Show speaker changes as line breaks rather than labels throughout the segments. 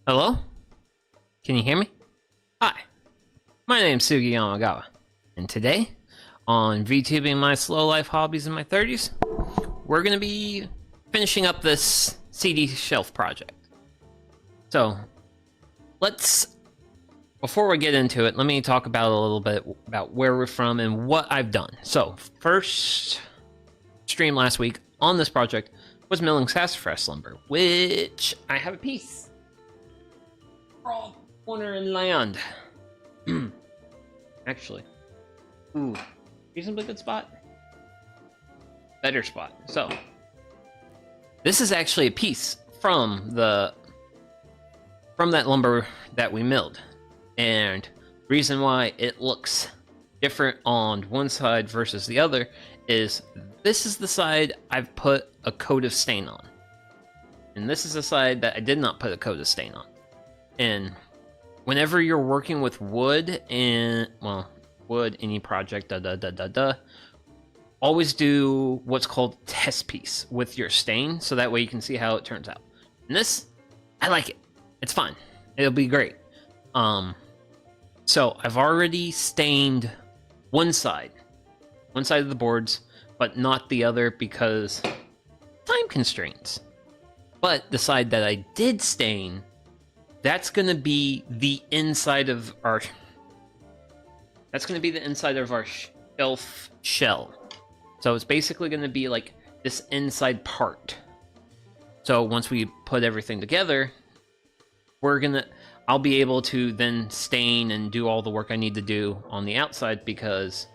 Hello? Can you hear me? Hi, my name's Sugi Yamagawa, and today, on VTubing my slow life hobbies in my 30s, we're gonna be finishing up this CD shelf project. So, before we get into it, let me talk about a little bit about where we're from and what I've done. So, first stream last week on this project was milling sassafras lumber, which I have a piece. Corner in land. Actually. Ooh. Reasonably good spot. Better spot. So. This is actually a piece from that lumber that we milled. And reason why it looks different on one side versus the other is this is the side I've put a coat of stain on. And this is the side that I did not put a coat of stain on. And whenever you're working with wood and, well, wood, any project, always do what's called test piece with your stain, so that way you can see how it turns out. And this, I like it. It's fun. It'll be great. So I've already stained one side of the boards, but not the other because time constraints. But the side that I did stain, that's going to be the inside of our... That's going to be the inside of our shelf shell. So it's basically going to be like this inside part. So once we put everything together, I'll be able to then stain and do all the work I need to do on the outside because,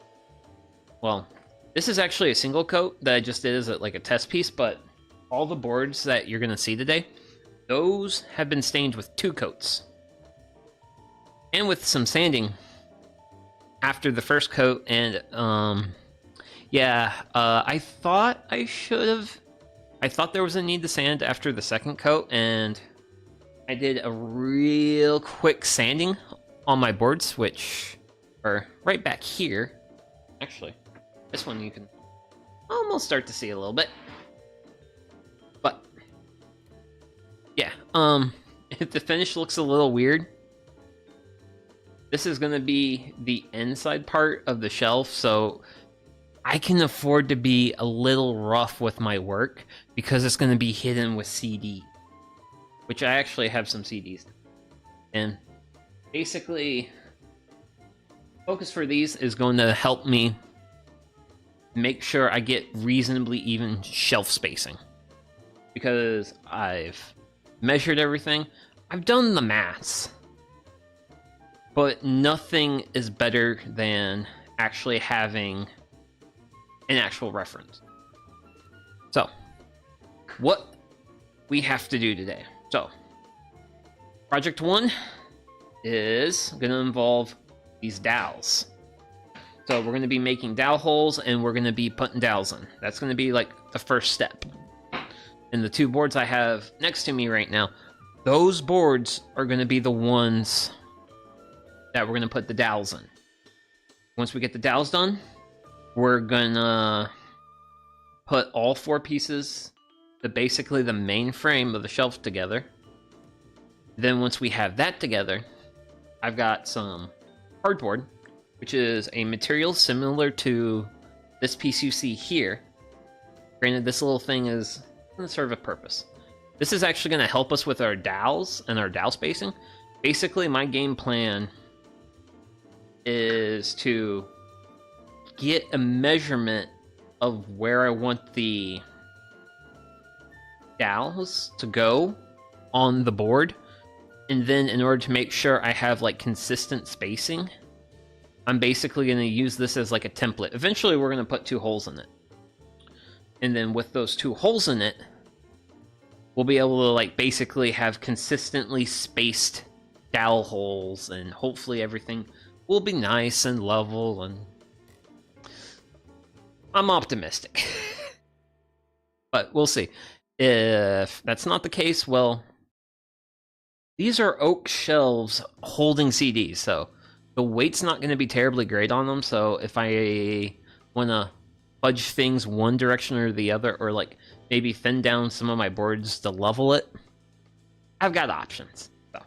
well, this is actually a single coat that I just did as like a test piece, but all the boards that you're going to see today, those have been stained with 2 coats. And with some sanding after the first coat, and I thought there was a need to sand after the second coat, and I did a real quick sanding on my boards, which are right back here. Actually, this one you can almost start to see a little bit. But yeah, if the finish looks a little weird, this is going to be the inside part of the shelf, so I can afford to be a little rough with my work because it's going to be hidden with CD, which I actually have some CDs. And basically, focus for these is going to help me make sure I get reasonably even shelf spacing, because I've measured everything, I've done the maths, but nothing is better than actually having an actual reference. So, what we have to do today. So, project 1 is going to involve these dowels. So we're going to be making dowel holes, and we're going to be putting dowels in. That's going to be like the first step. And the 2 boards I have next to me right now, those boards are going to be the ones that we're going to put the dowels in. Once we get the dowels done, we're going to put all 4 pieces, basically the main frame of the shelf, together. Then once we have that together, I've got some cardboard, which is a material similar to this piece you see here. Granted, this little thing is going to serve a purpose. This is actually going to help us with our dowels and our dowel spacing. Basically, my game plan is to get a measurement of where I want the dowels to go on the board, and then in order to make sure I have like consistent spacing, I'm basically going to use this as like a template. Eventually we're going to put 2 holes in it, and then with those 2 holes in it, we'll be able to like basically have consistently spaced dowel holes, and hopefully everything will be nice and level, and I'm optimistic. But we'll see. If that's not the case, well, these are oak shelves holding CDs, so the weight's not going to be terribly great on them. So if I want to fudge things one direction or the other, or like maybe thin down some of my boards to level it, I've got options. So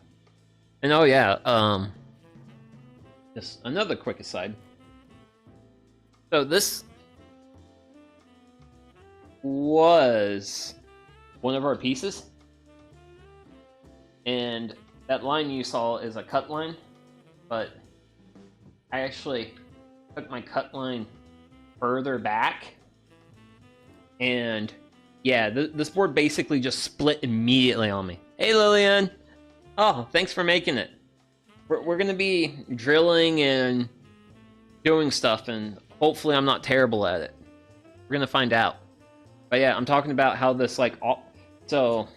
And oh yeah, just another quick aside. So this was one of our pieces, and that line you saw is a cut line, but I actually took my cut line further back, and yeah, this board basically just split immediately on me. Hey Lillian! Oh, thanks for making it. We're gonna be drilling and doing stuff, and hopefully I'm not terrible at it. We're gonna find out. But yeah, I'm talking about how this, like, so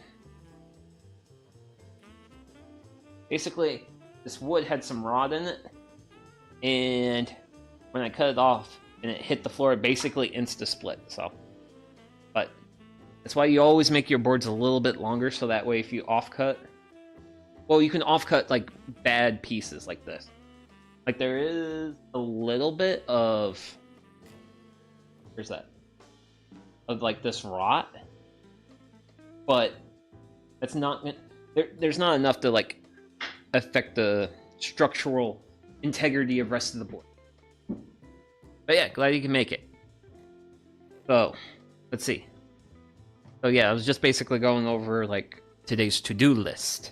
basically this wood had some rod in it, and when I cut it off and it hit the floor, it basically insta-split, so. But that's why you always make your boards a little bit longer, so that way if you off-cut, well, you can off-cut, like, bad pieces like this. Like, there is a little bit of, where's that? Of, like, this rot. But that's not, there's not enough to, like, affect the structural integrity of rest of the board. But yeah, glad you can make it. So, let's see. So yeah, I was just basically going over, like, today's to-do list.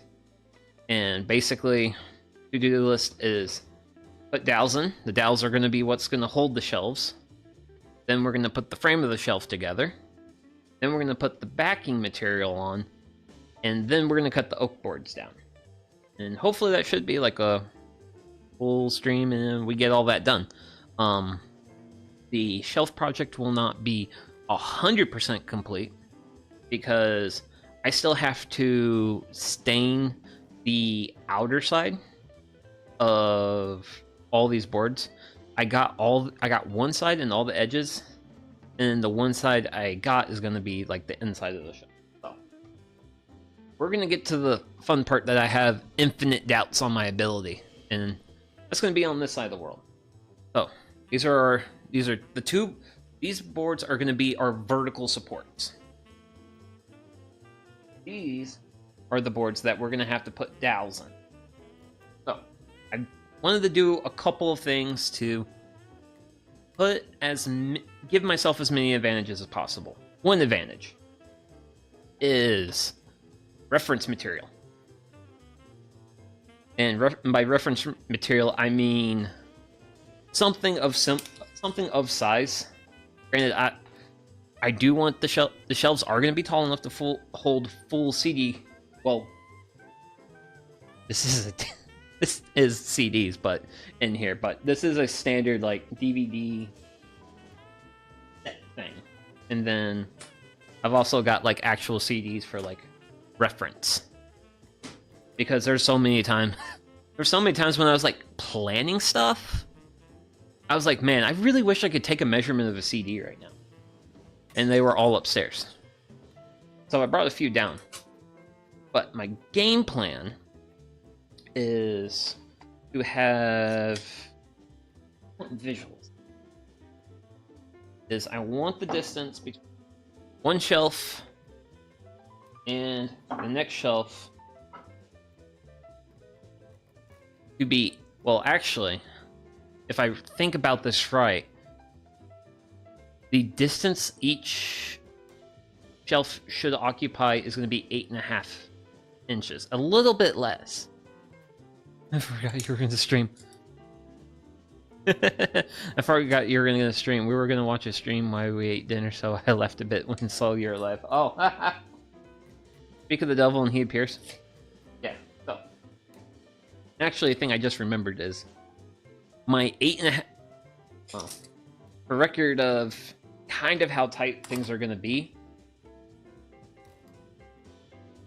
And basically, to-do list is put dowels in. The dowels are going to be what's going to hold the shelves. Then we're going to put the frame of the shelf together. Then we're going to put the backing material on. And then we're going to cut the oak boards down. And hopefully that should be like a full stream and we get all that done. The shelf project will not be 100% complete because I still have to stain the outer side of all these boards. I got one side and all the edges, and the one side I got is going to be like the inside of the shelf. So we're going to get to the fun part that I have infinite doubts on my ability, and that's going to be on this side of the world. So these are the two. These boards are going to be our vertical supports. These are the boards that we're going to have to put dowels in. So I wanted to do a couple of things to give myself as many advantages as possible. One advantage is reference material. And by reference material, I mean something of size. Granted, I do want the shelves are going to be tall enough to hold full CD. Well, this is CDs, but in here. But this is a standard like DVD thing, and then I've also got like actual CDs for like reference. Because there's so many times when I was like planning stuff, I was like, man, I really wish I could take a measurement of a CD right now. And they were all upstairs. So I brought a few down. But my game plan is to have visuals. I want the distance between one shelf and the next shelf to be, well, actually, if I think about this right, the distance each shelf should occupy is going to be 8.5 inches. A little bit less. I forgot you were going to stream. I forgot you were going to stream. We were going to watch a stream while we ate dinner, so I left a bit when I saw your live. Oh, speak of the devil and he appears. Yeah, so. Actually, a thing I just remembered is my 8.5... Well, for record of kind of how tight things are going to be,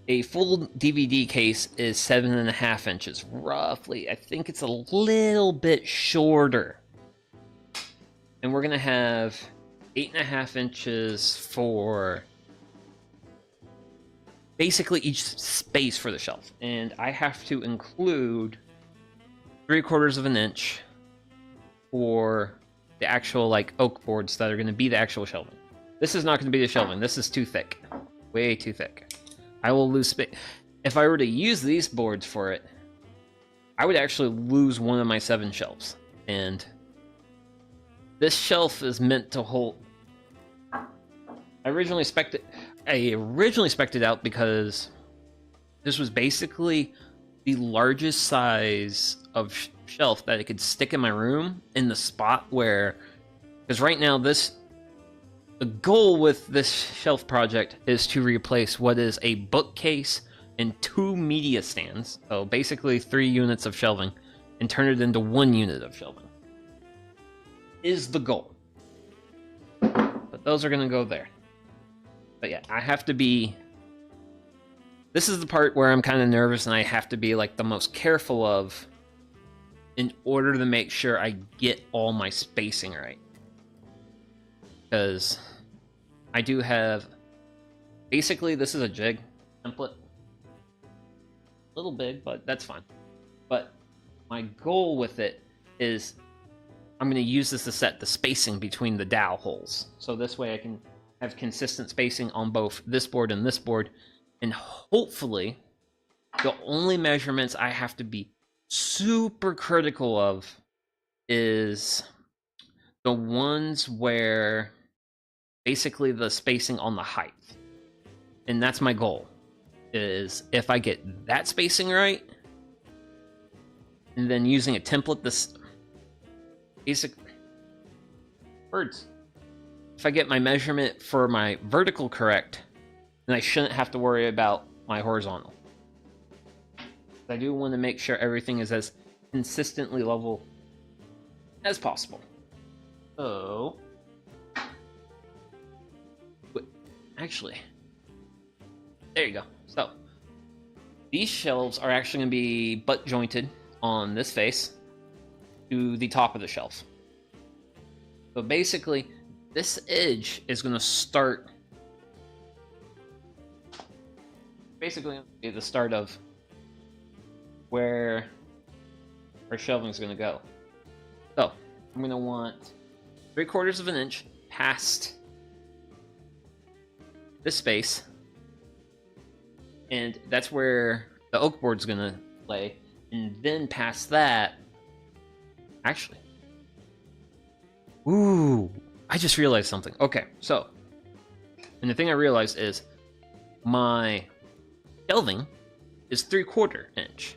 a full DVD case is 7.5 inches, roughly. I think it's a little bit shorter. And we're going to have 8.5 inches for basically each space for the shelf. And I have to include 3/4 of an inch for the actual like oak boards that are going to be the actual shelving. This is not going to be the shelving. This is too thick. Way too thick. I will lose space. If I were to use these boards for it, I would actually lose one of my 7 shelves. And this shelf is meant to hold... I originally spec'd it out because this was basically the largest size of shelf that it could stick in my room in the spot where... Because right now, the goal with this shelf project is to replace what is a bookcase and 2 media stands, so basically 3 units of shelving, and turn it into 1 unit of shelving. Is the goal. But those are going to go there. But yeah, I have to be... This is the part where I'm kind of nervous and I have to be like the most careful of in order to make sure I get all my spacing right. Because I do have... Basically, this is a jig template. A little big, but that's fine. But my goal with it is I'm going to use this to set the spacing between the dowel holes. So this way I can have consistent spacing on both this board and this board. And hopefully, the only measurements I have to be super critical of is the ones where basically the spacing on the height. And that's my goal, is if I get that spacing right, and then using a template, this basic words. If I get my measurement for my vertical correct, then I shouldn't have to worry about my horizontal. I do want to make sure everything is as consistently level as possible. So, actually, there you go. So, these shelves are actually going to be butt jointed on this face to the top of the shelf. So basically, this edge is going to start... Basically, be the start of where our shelving is going to go. So, I'm going to want 3/4 of an inch past this space, and that's where the oak board's going to lay, and then past that, actually, ooh, I just realized something. Okay, so, and the thing I realized is my shelving is 3/4 inch.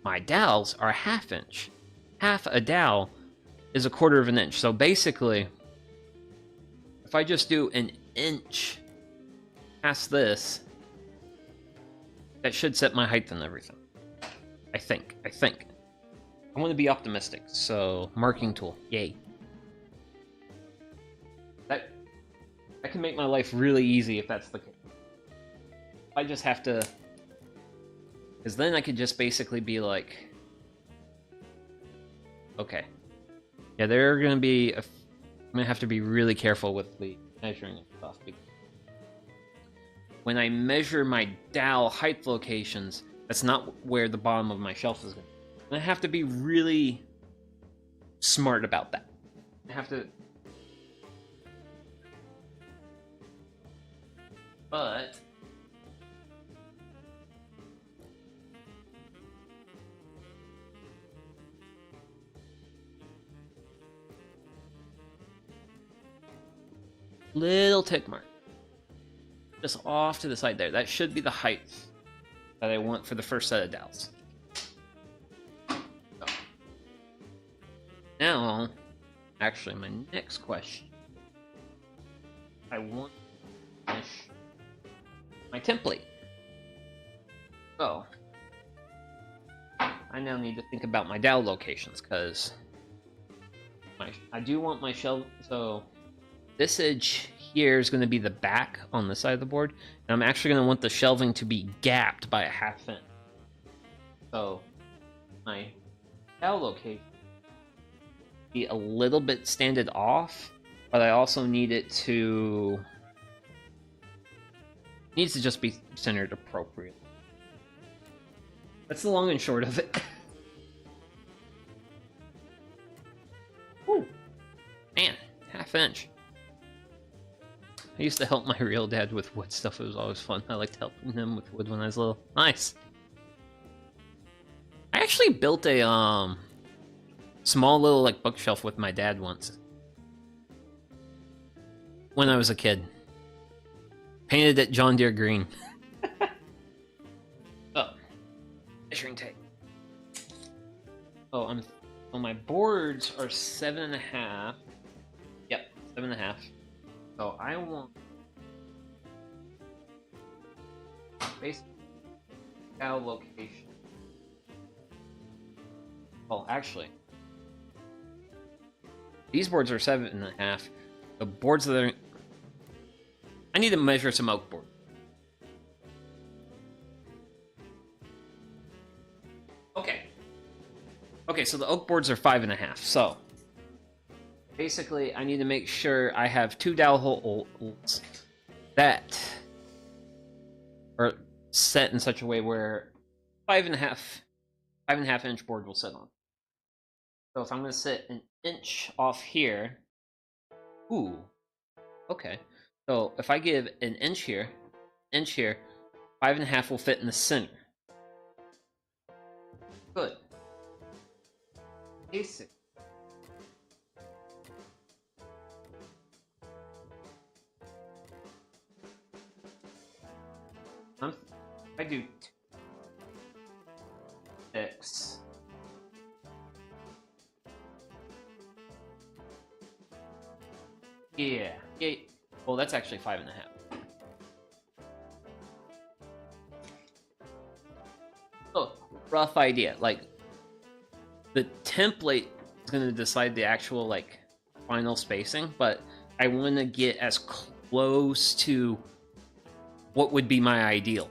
My dowels are 1/2 inch. Half a dowel is 1/4 of an inch. So basically, if I just do an inch past this, that should set my height and everything. I think. I want to be optimistic, so marking tool, yay. That can make my life really easy if that's the case. I just have to... Because then I could just basically be like... Okay. Yeah, there are going to be... I'm going to have to be really careful with the measuring and stuff. Because when I measure my dowel height locations, that's not where the bottom of my shelf is going to be. And I have to be really smart about that. I have to... But... Little tick mark. Just off to the side there. That should be the height that I want for the first set of dowels. So. Now, actually, my next question. I want to finish my template. So, I now need to think about my dowel locations, because I do want my shelf, so this edge here is going to be the back on this side of the board, and I'm actually going to want the shelving to be gapped by a 1/2 inch. So, my dowel location be a little bit standed off, but I also need it to... needs to just be centered appropriately. That's the long and short of it. Woo! Man, 1/2 inch. I used to help my real dad with wood stuff. It was always fun. I liked helping him with wood when I was little. Nice. I actually built a small little like bookshelf with my dad once when I was a kid. Painted it John Deere green. Oh, measuring tape. Oh, well, my boards are 7.5. Yep, 7.5. So I want basically our location. Well, actually, these boards are 7.5. The boards that are... I need to measure some oak board. Okay. Okay, so the oak boards are 5.5. So basically, I need to make sure I have 2 dowel holes that are set in such a way where 5.5 inch board will sit on. So if I'm going to sit an inch off here, ooh, okay. So if I give an inch here, 5.5 will fit in the center. Good. Basic. I do 6. Yeah. Well, that's actually 5.5. Oh, rough idea. Like, the template is going to decide the actual, like, final spacing, but I want to get as close to what would be my ideal.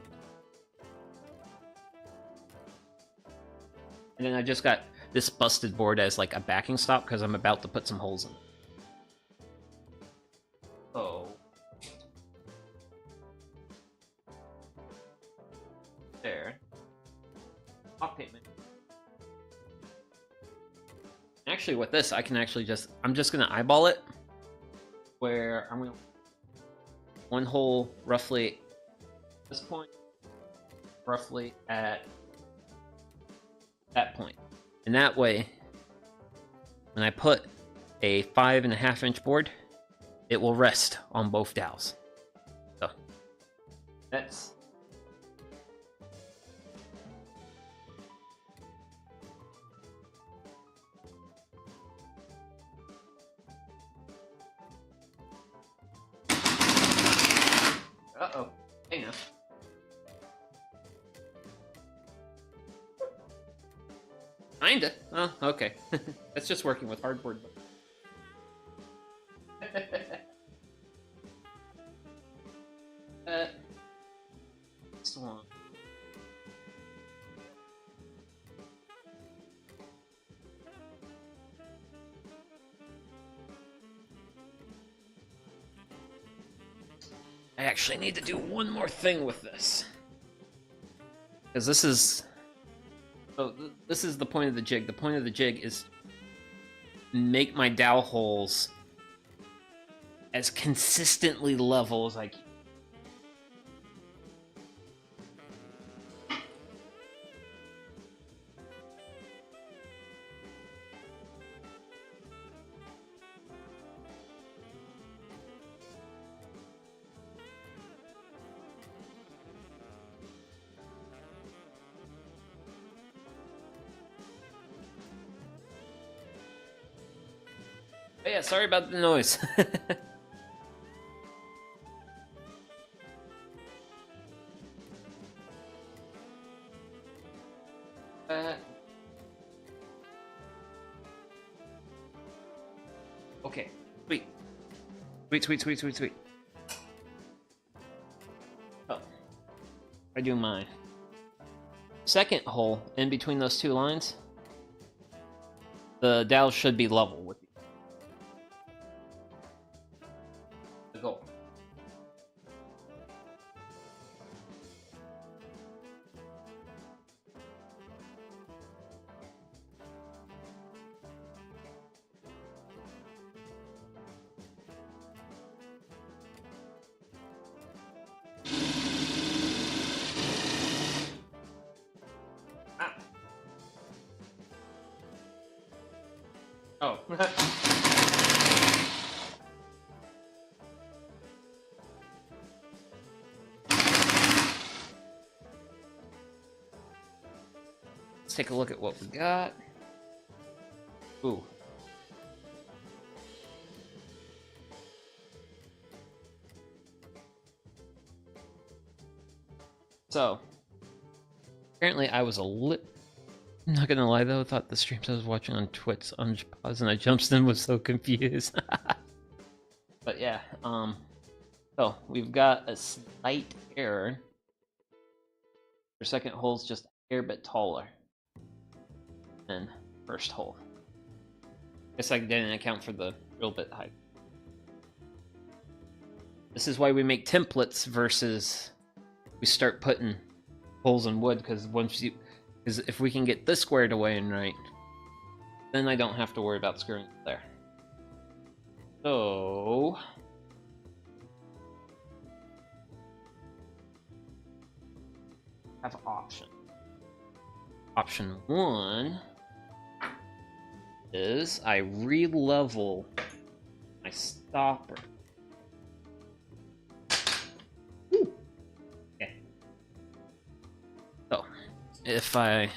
And then I just got this busted board as, like, a backing stop because I'm about to put some holes in it. Oh. There. Hot pavement. Actually, with this, I can actually I'm just gonna eyeball it. Where I'm gonna one hole roughly at this point, roughly at that point, and that way, when I put a 5.5 inch board, it will rest on both dowels. So that's uh-oh. Hey now. Kinda. Oh, okay. That's just working with hardboard. Next one. I actually need to do one more thing with this. Because this is... So this is the point of the jig. The point of the jig is make my dowel holes as consistently level as I can. Oh yeah, sorry about the noise. Okay, sweet. Sweet. Oh, I do my second hole in between those two lines. The dowel should be level with the goal. let's take a look at what we got. Ooh. So, apparently I was I'm not gonna lie though, I thought the streams I was watching on Twitch on pause and I jumped in was so confused. But yeah, so we've got a slight error. Your second hole's just a hair bit taller than first hole. Guess I didn't account for the drill bit height. This is why we make templates versus we start putting holes in wood, because if we can get this squared away and right, then I don't have to worry about screwing it there. So have option. Option 1 is I re-level my stopper. Ooh. Okay. So if I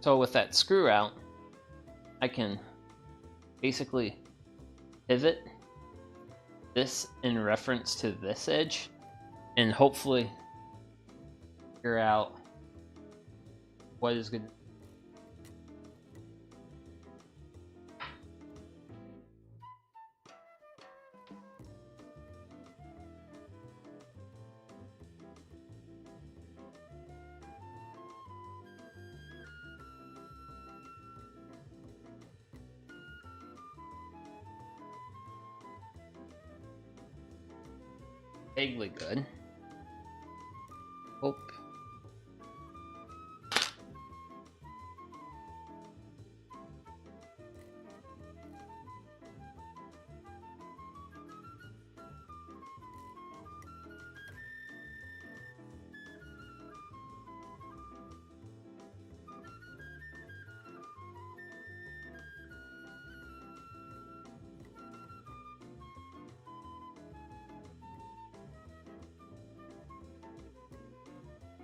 with that screw out, I can basically pivot this in reference to this edge and hopefully figure out what is good. Vaguely good. Hope.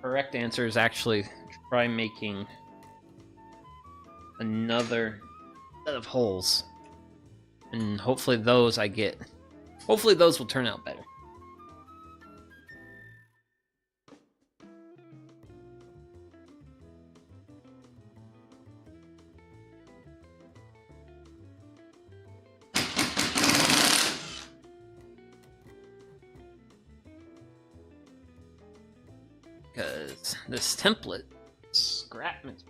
Correct answer is actually try making another set of holes, and hopefully those will turn out better. Because this template is scrap material.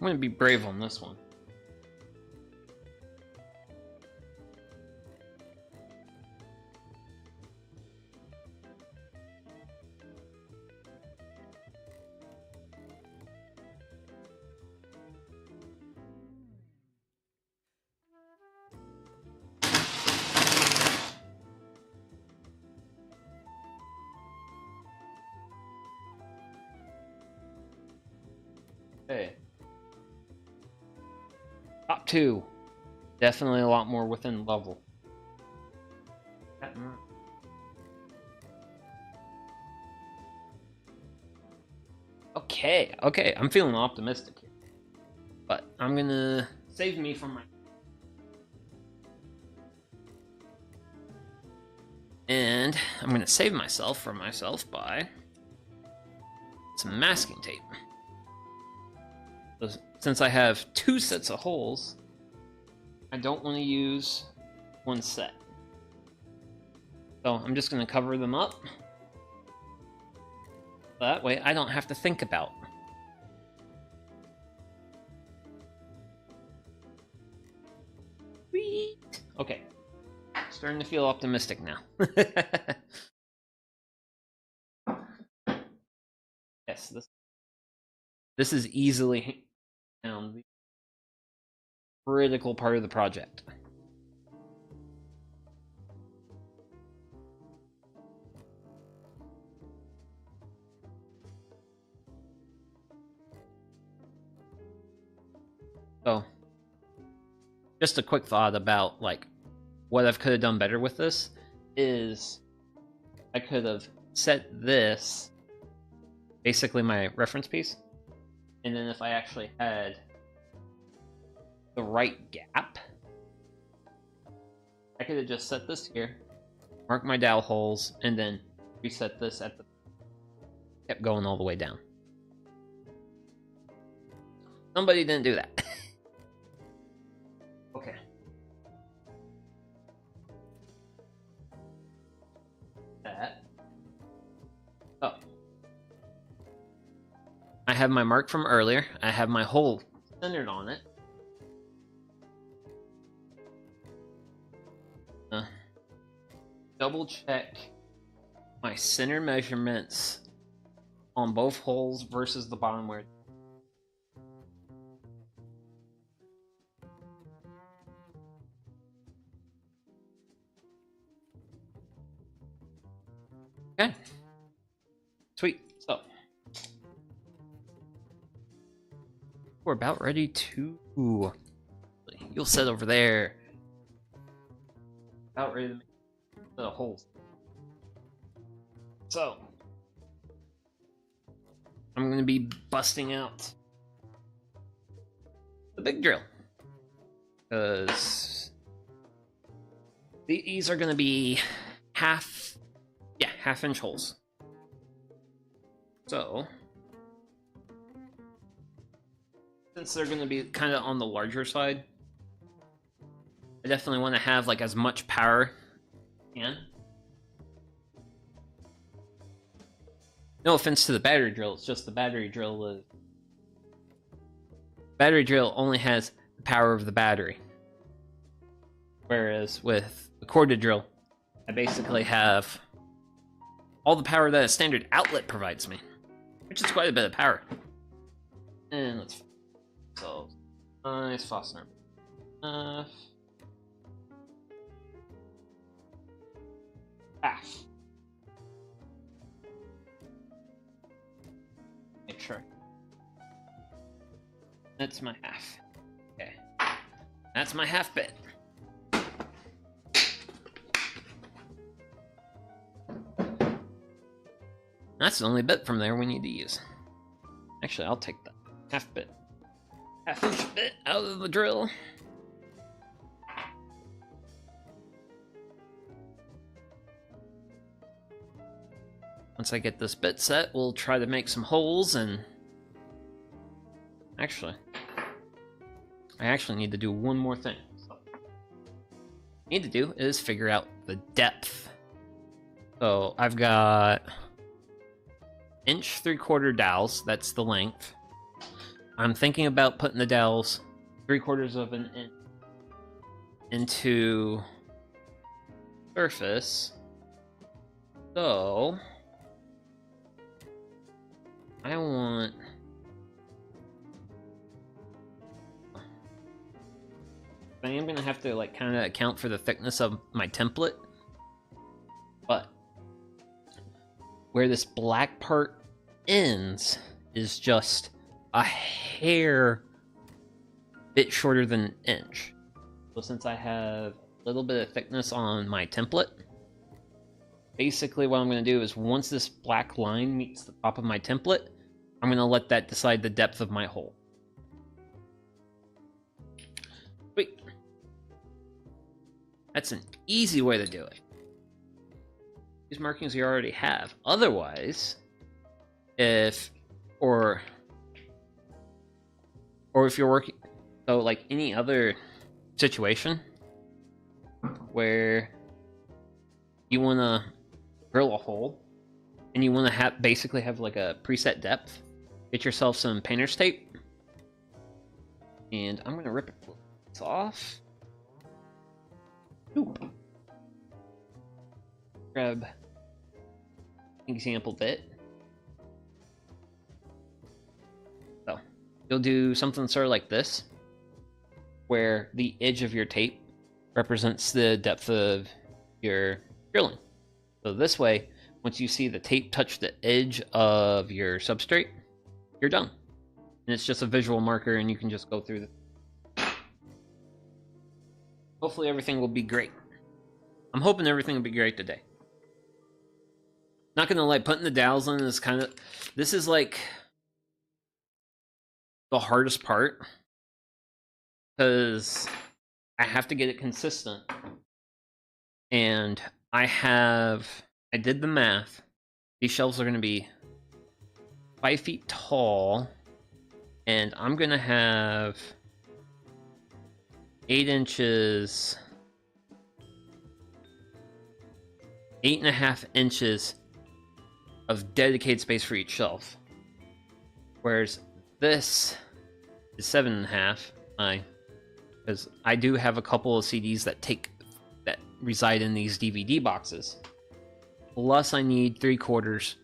I'm going to be brave on this one. Okay. Top 2. Definitely a lot more within level. Okay, I'm feeling optimistic here. But I'm gonna save me from my... And I'm gonna save myself from myself by some masking tape. Since I have 2 sets of holes, I don't want to use one set. So I'm just going to cover them up. That way I don't have to think about. Sweet. Okay. Starting to feel optimistic now. Yes, this is easily the critical part of the project. So, just a quick thought about like what I could have done better with this is I could have set this basically my reference piece, and then if I actually had the right gap, I could have just set this here, mark my dowel holes, and then reset this at the kept going all the way down. Somebody didn't do that. Okay. That. Oh. I have my mark from earlier. I have my hole centered on it. Double check my center measurements on both holes versus the bottom where. Okay. Sweet. So we're about ready to. You'll sit over there. About ready to make the holes. So I'm going to be busting out the big drill, because these are going to be half-inch holes. So since they're going to be kind of on the larger side, I definitely want to have like as much power as I can. No offense to the battery drill, it's just the battery drill only has the power of the battery. Whereas with the corded drill, I basically have all the power that a standard outlet provides me, which is quite a bit of power. And let's so nice fastener. Half. Make sure. That's my half. Okay. That's my half bit. That's the only bit from there we need to use. Actually, I'll take the half-inch bit out of the drill. Once I get this bit set, we'll try to make some holes, and I actually need to do one more thing. What I need to do is figure out the depth. So I've got 1 3/4 dowels, that's the length. I'm thinking about putting the dowels 3/4 of an inch into surface. So I am gonna have to like kind of account for the thickness of my template, but where this black part ends is just a hair bit shorter than an inch. So since I have a little bit of thickness on my template, basically what I'm going to do is once this black line meets the top of my template, I'm going to let that decide the depth of my hole. Sweet. That's an easy way to do it. These markings you already have. Otherwise, if you're working, so like any other situation where you want to drill a hole and you want to basically have like a preset depth, get yourself some painter's tape, and I'm going to rip it off. Ooh. grab an example bit. So you'll do something sort of like this, where the edge of your tape represents the depth of your drilling. So this way, once you see the tape touch the edge of your substrate, you're done. And it's just a visual marker, and you can just go through the... Hopefully everything will be great. I'm hoping everything will be great today. Not gonna lie, putting the dowels in is kind of... This is like the hardest part, because I have to get it consistent. And I did the math. These shelves are gonna be 5 feet tall, and I'm gonna have 8 inches, 8.5 inches of dedicated space for each shelf. Whereas this is 7.5, because I do have a couple of CDs that reside in these DVD boxes. Plus I need 3/4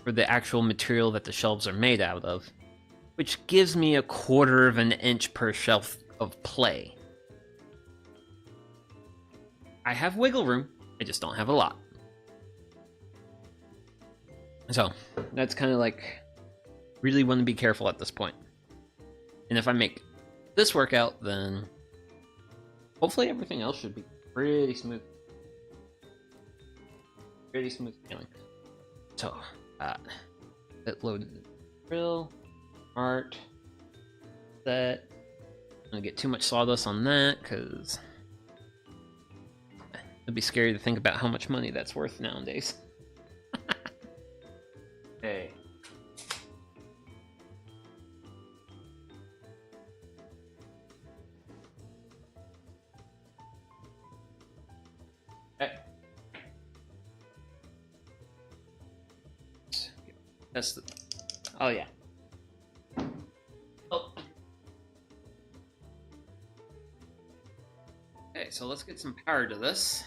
for the actual material that the shelves are made out of, which gives me 1/4 of an inch per shelf of play. I have wiggle room, I just don't have a lot. So that's kind of like, really want to be careful at this point. And if I make this work out, then hopefully everything else should be pretty smooth. Pretty smooth sailing. So, it loaded the drill, art, set. I'm gonna get too much sawdust on that, because it'd be scary to think about how much money that's worth nowadays. Okay. That's the... Oh, yeah. Oh. Okay, so let's get some power to this.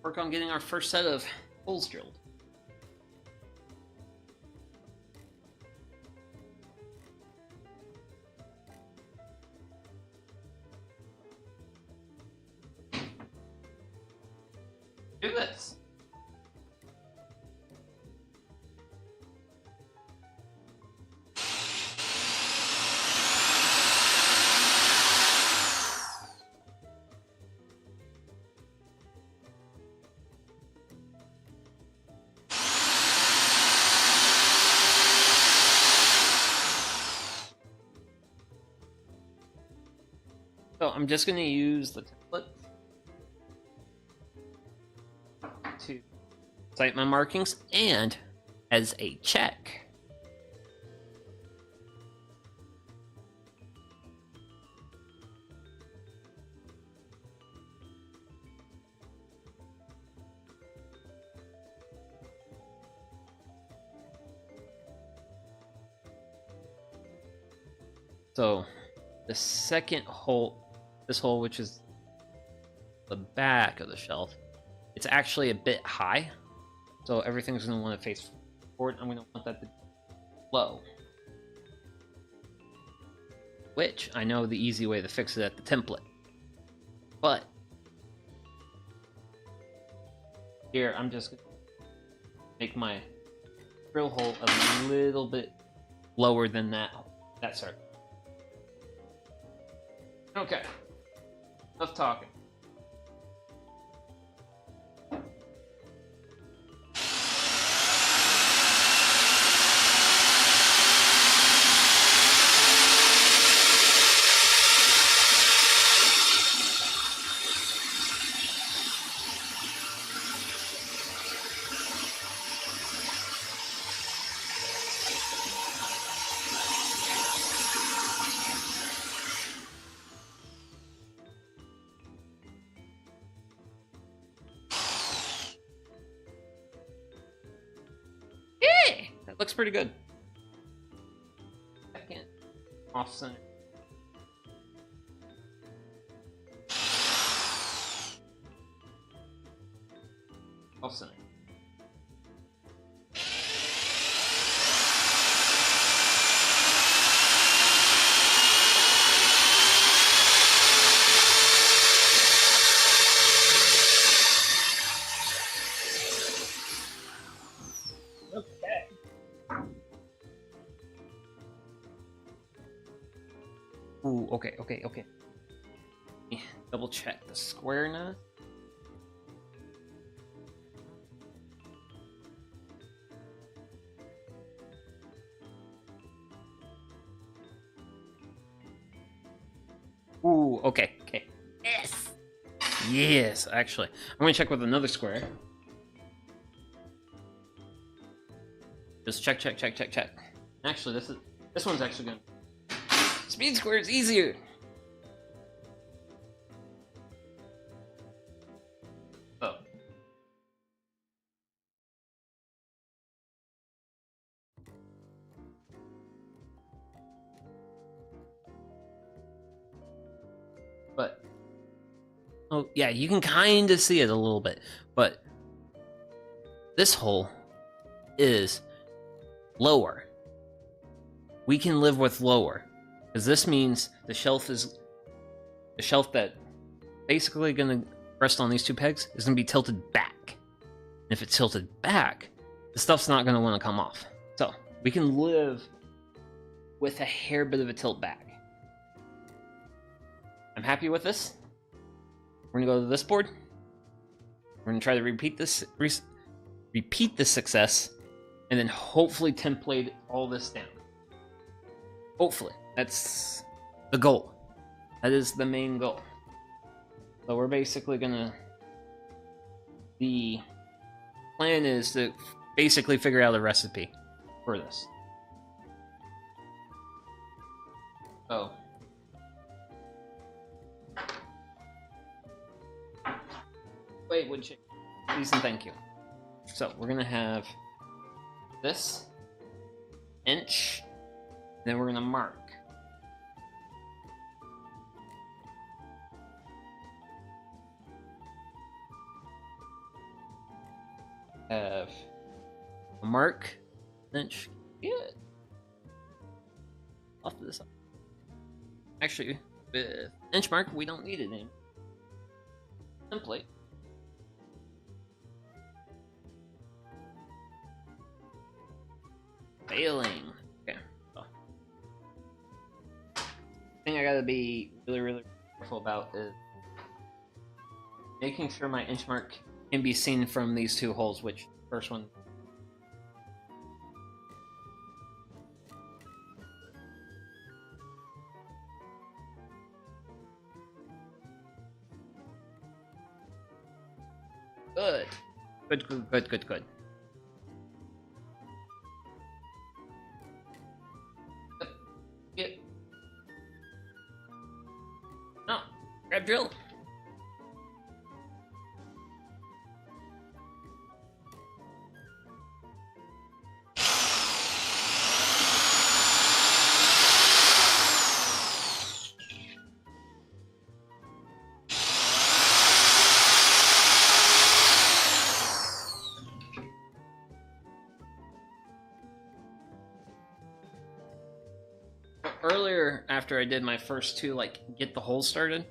Work on getting our first set of holes drilled. Do this. So I'm just going to use the template to cite my markings and as a check. So the second hole, this hole, which is the back of the shelf, it's actually a bit high, so everything's going to want to face forward. I'm going to want that to be low, which I know the easy way to fix it at the template. But here I'm just going to make my drill hole a little bit lower than that circle. Okay, enough talking. Looks pretty good. Second off center. Off center. Ooh, okay. Yeah, double check the squareness. Ooh, okay. Yes, actually. I'm gonna check with another square. Just check. Actually, this one's actually gonna... Speed square is easier! Oh. But... Oh, yeah, you can kind of see it a little bit, but... This hole is lower. We can live with lower. Because this means the shelf that basically gonna rest on these two pegs is gonna be tilted back. And if it's tilted back, the stuff's not gonna want to come off. So we can live with a hair bit of a tilt back. I'm happy with this. We're gonna go to this board. We're gonna try to repeat this success, and then hopefully template all this down. Hopefully. That's the goal. That is the main goal. So we're basically gonna... The plan is to basically figure out a recipe for this. Oh. Wait, would you... Please and thank you. So, we're gonna have this inch, then we're gonna mark. Have a mark, inch, good. Off to the side. Actually, with inch mark, we don't need it in template. Failing. Okay. So, the thing I gotta be really careful about is making sure my inch mark can be seen from these two holes, which first one. Good. Get. No. Grab drill. Earlier, after I did my first two, like, get the hole started,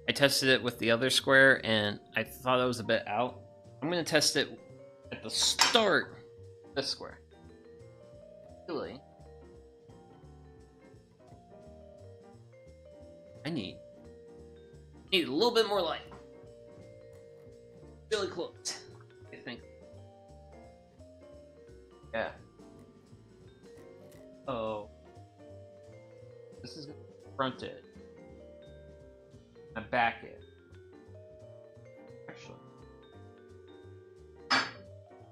I tested it with the other square, and I thought it was a bit out. I'm going to test it at the start of this square. Really? I need a little bit more light. Really close, I think. Yeah. Oh. This is front edge. My back edge. Actually.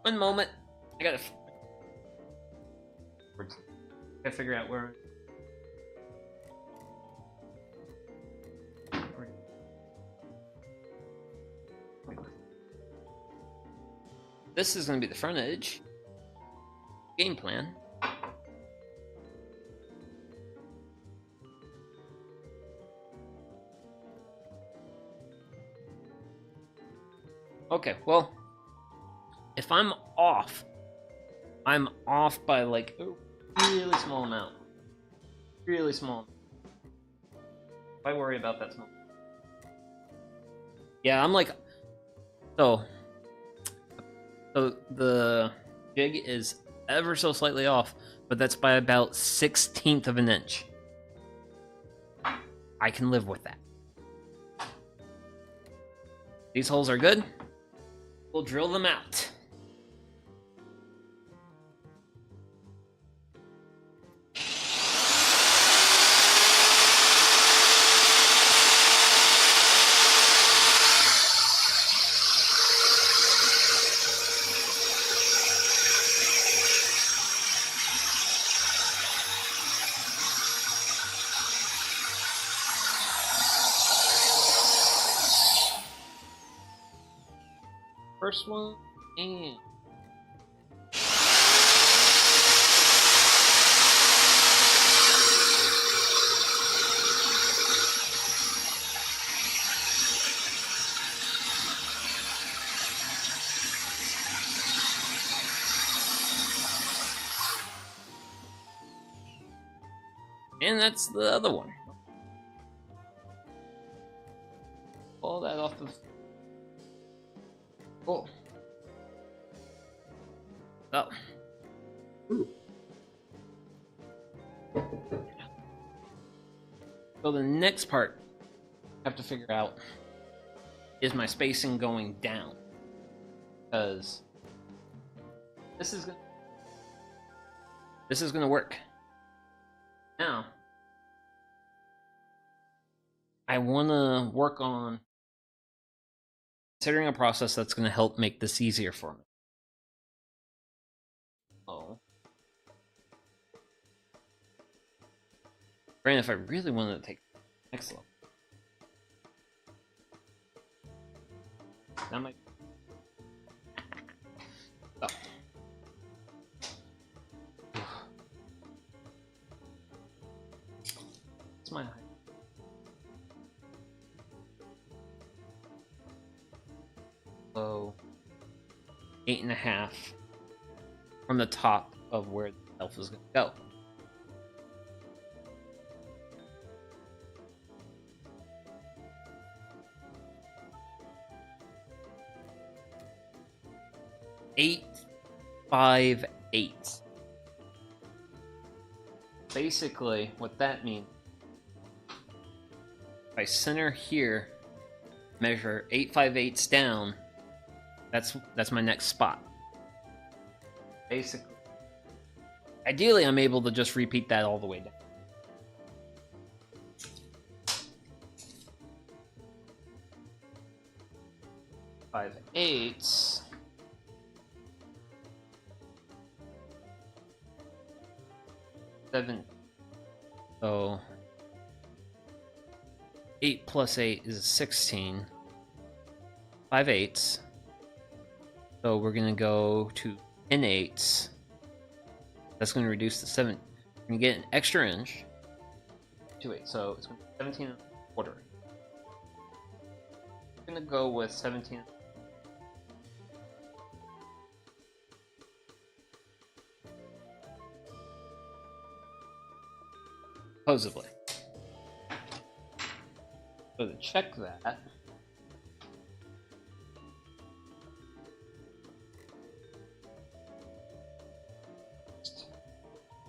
One moment. I gotta figure out where. This is gonna be the front edge. Game plan. Okay, well, if I'm off by like a really small amount. Really small. Why worry about that small? Yeah, I'm like, so the jig is ever so slightly off, but that's by about 1/16 of an inch. I can live with that. These holes are good. We'll drill them out. First one, and that's the other one. Pull that off the. Oh. Oh. Ooh. So the next part I have to figure out is my spacing going down, because this is gonna work. Now I want to work on considering a process that's going to help make this easier for me. Oh. Granted, if I really wanted to take the next level, that might. Oh. What's my height? So 8.5 from the top of where the elf is going to go. Eight, 5, 8. Basically, what that means, if I center here, measure 8 5/8 down, that's my next spot. Basically, ideally, I'm able to just repeat that all the way down. Five eighths. Seven. So 8 plus 8 is 16. 5/8. So we're gonna go to 10/8. That's gonna reduce to 7. We're gonna get an extra inch. 2/8. So it's gonna be 17.25. I'm gonna go with 17. Supposedly. So to check that,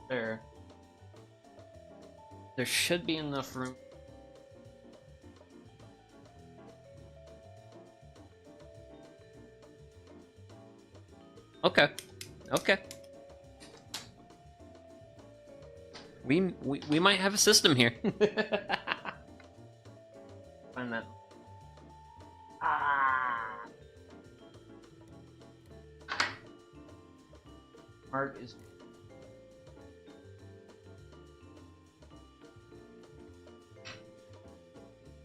there should be enough room. Okay. We might have a system here. Find that. Mark is.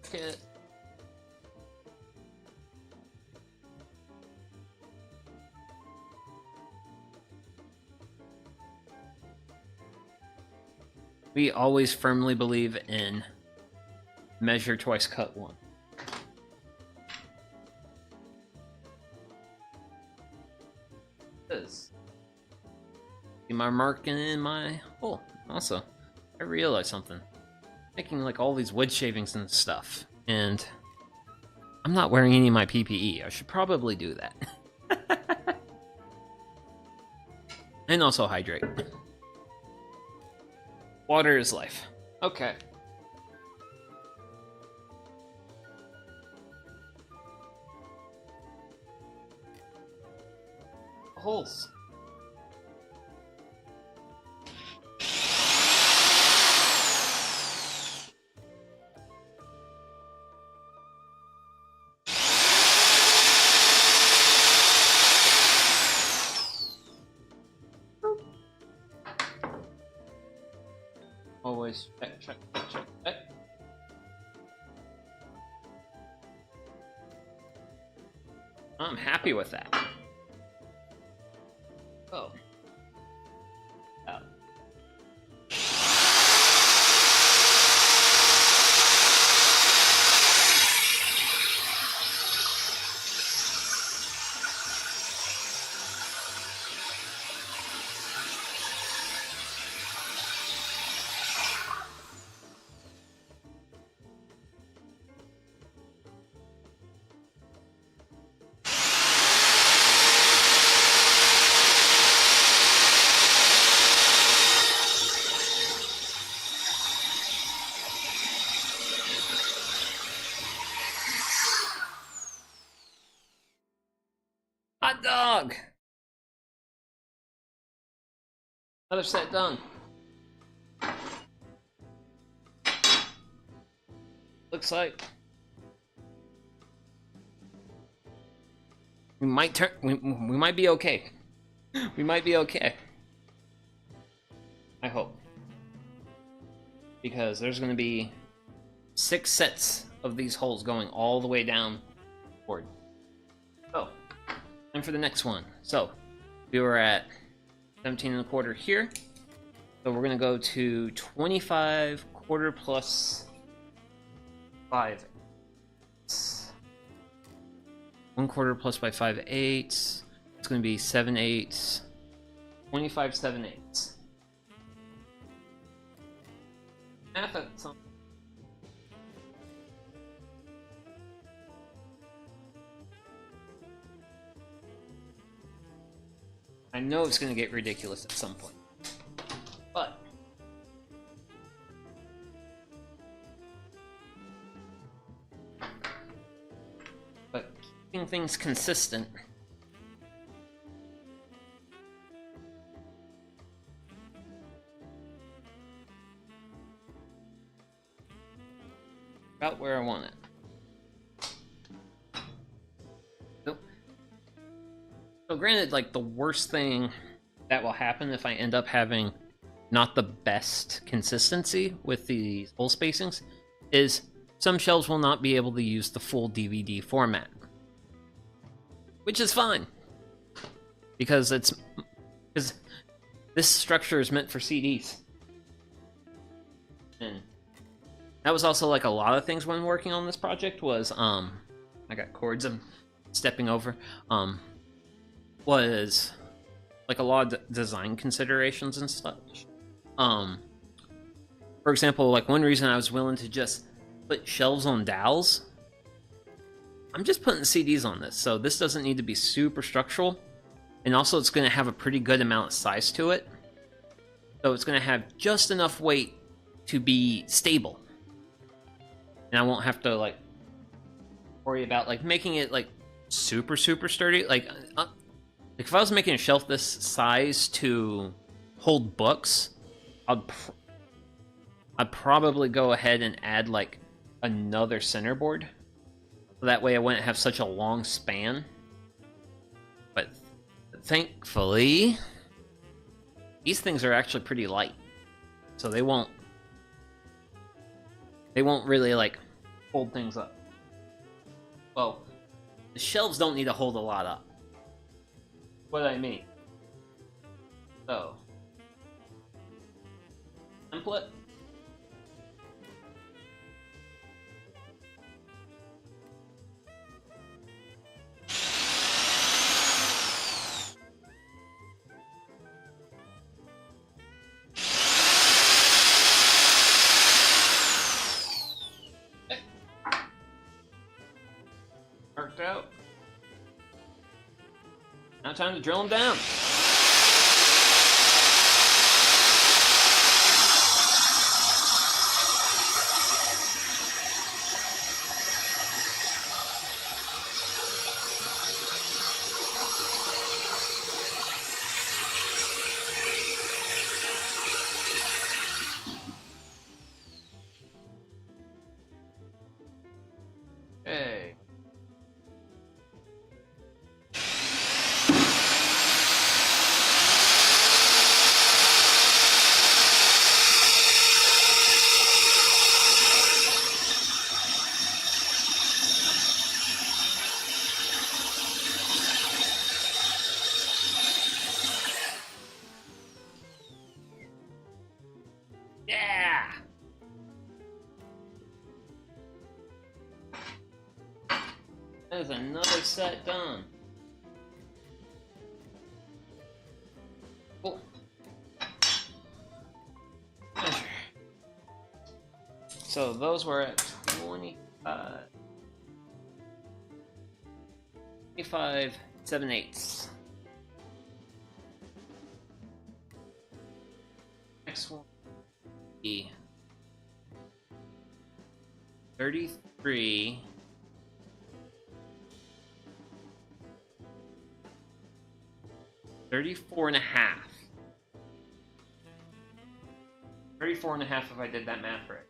Okay. We always firmly believe in measure twice, cut one. This. See my marking in my hole. Also, I realized something. Making like all these wood shavings and stuff, and I'm not wearing any of my PPE. I should probably do that. And also hydrate. Water is life. Okay. Holes. Always check, check, check, check, check. I'm happy with that. Oh. Oh. Hot dog! Another set done. Looks like we might turn. We might be okay. We might be okay. I hope, because there's going to be 6 sets of these holes going all the way down board. So, time for the next one. So, we were at 17.25 here. So we're going to go to 25.25 plus 5. 1/4 plus by 5/8. It's going to be 7/8. 25 7/8. Math at some. I know it's going to get ridiculous at some point. But keeping things consistent. About where I want it. So granted, like, the worst thing that will happen if I end up having not the best consistency with the hole spacings is some shelves will not be able to use the full DVD format. Which is fine. Because this structure is meant for CDs. And that was also like a lot of things when working on this project was, I got cords I'm stepping over, was like a lot of design considerations and such. For example, like one reason I was willing to just put shelves on dowels, I'm just putting CDs on this, so this doesn't need to be super structural, and also it's going to have a pretty good amount of size to it, so it's going to have just enough weight to be stable, and I won't have to like worry about like making it like super sturdy. Like if I was making a shelf this size to hold books, I'd probably go ahead and add like another center board. So that way I wouldn't have such a long span. But thankfully, these things are actually pretty light. So they won't really like hold things up. Well, the shelves don't need to hold a lot up. What I mean. So, template. Now time to drill them down. Okay. Yeah! There's another set done. Cool. Measure. So those were at 25 7/8. Next one. 33. 34 and a half. 34 and a half if I did that math right.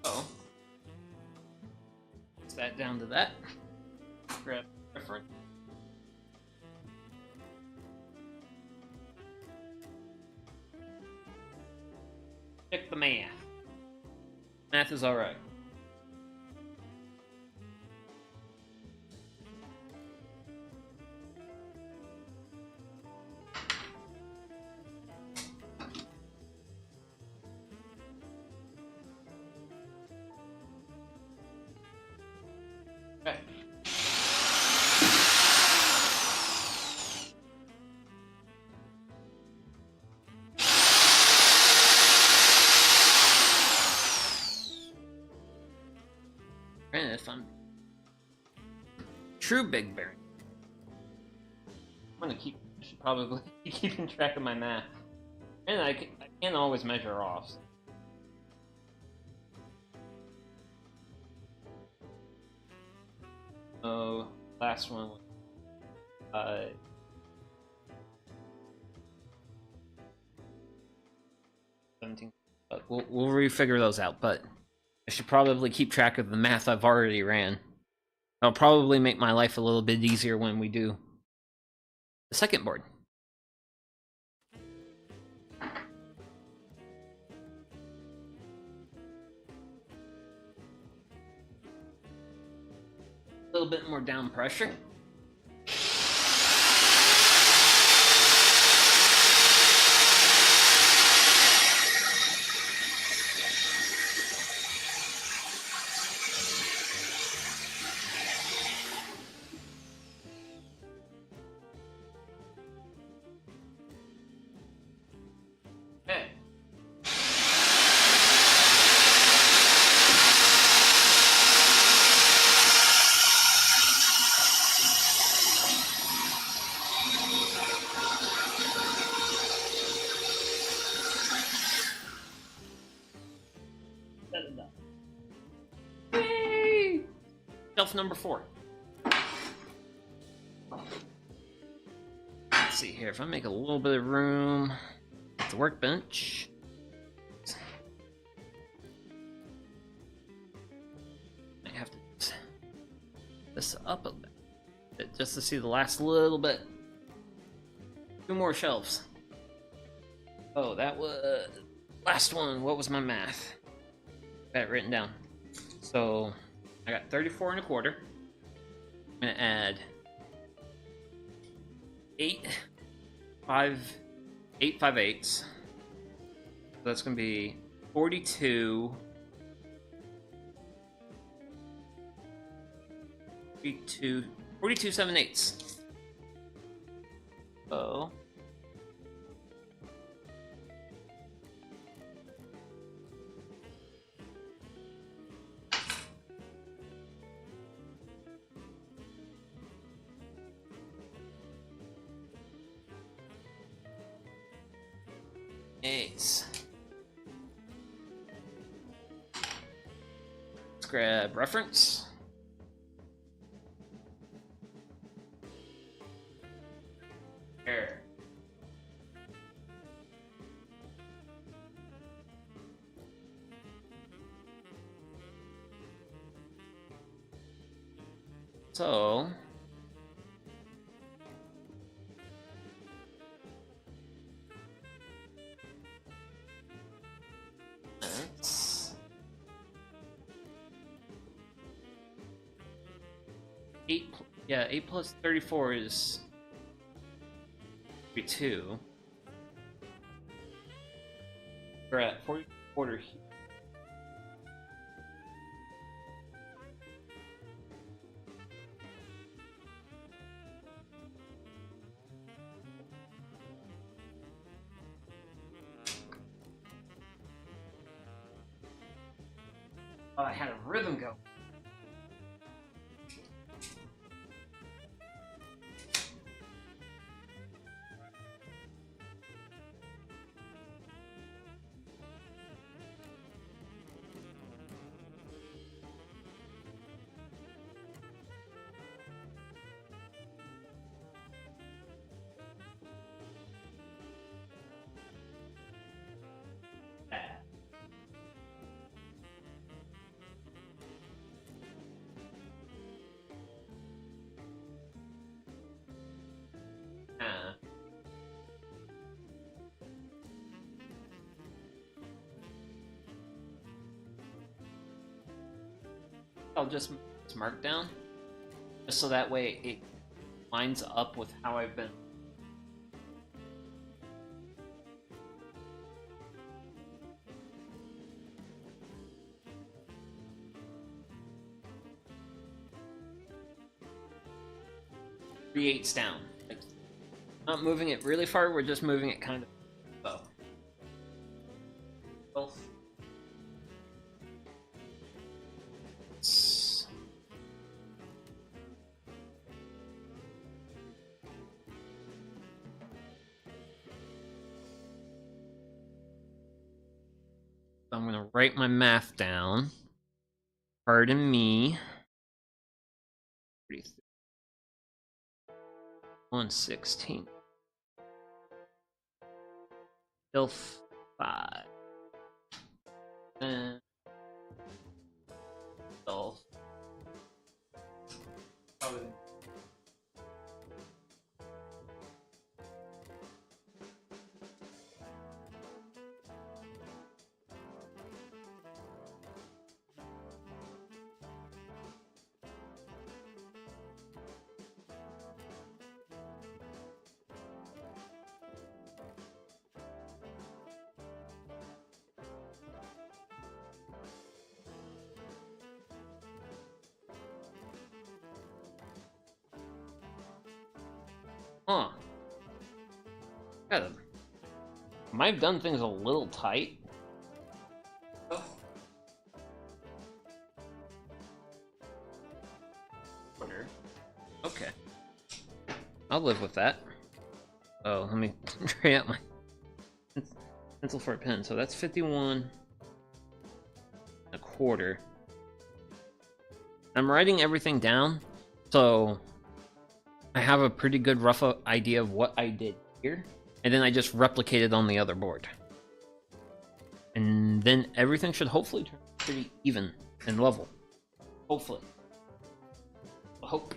Oh. Put that down to that. Grab reference. Check the math. Math is alright. Okay. And if I'm true big bearing, I'm gonna should probably be keeping track of my math. And I can't always measure off. So last one was 17. But we'll refigure those out. But I should probably keep track of the math I've already ran. It'll probably make my life a little bit easier when we do the second board. A little bit more down pressure. Okay. Yay! Shelf number 4. Let's see here. If I make a little bit of room at the workbench. I have to set this up a bit just to see the last little bit. 2 more shelves. Oh, that was last one. What was my math? Got it written down. So I got 34 and a quarter. I'm gonna add 8 5/8. So that's gonna be 42. 42 7/8. So Ace. Let's grab reference. Here. So that's 8. Yeah, 8 plus 34 is 32. We're at 40 here. Oh, I had a rhythm go. I'll just mark down, just so that way it lines up with how I've been. Three 8s down. Like, not moving it really far, we're just moving it kind of low. Both. I'm gonna write my math down. Pardon me. 116. Still 5. And still. Huh. Might have done things a little tight. Oh. Okay. I'll live with that. Oh, let me try out my pencil for a pen. So that's 51 1/4. I'm writing everything down, so I have a pretty good rough idea of what I did here, and then I just replicated on the other board. And then everything should hopefully turn pretty even and level. Hopefully. I hope.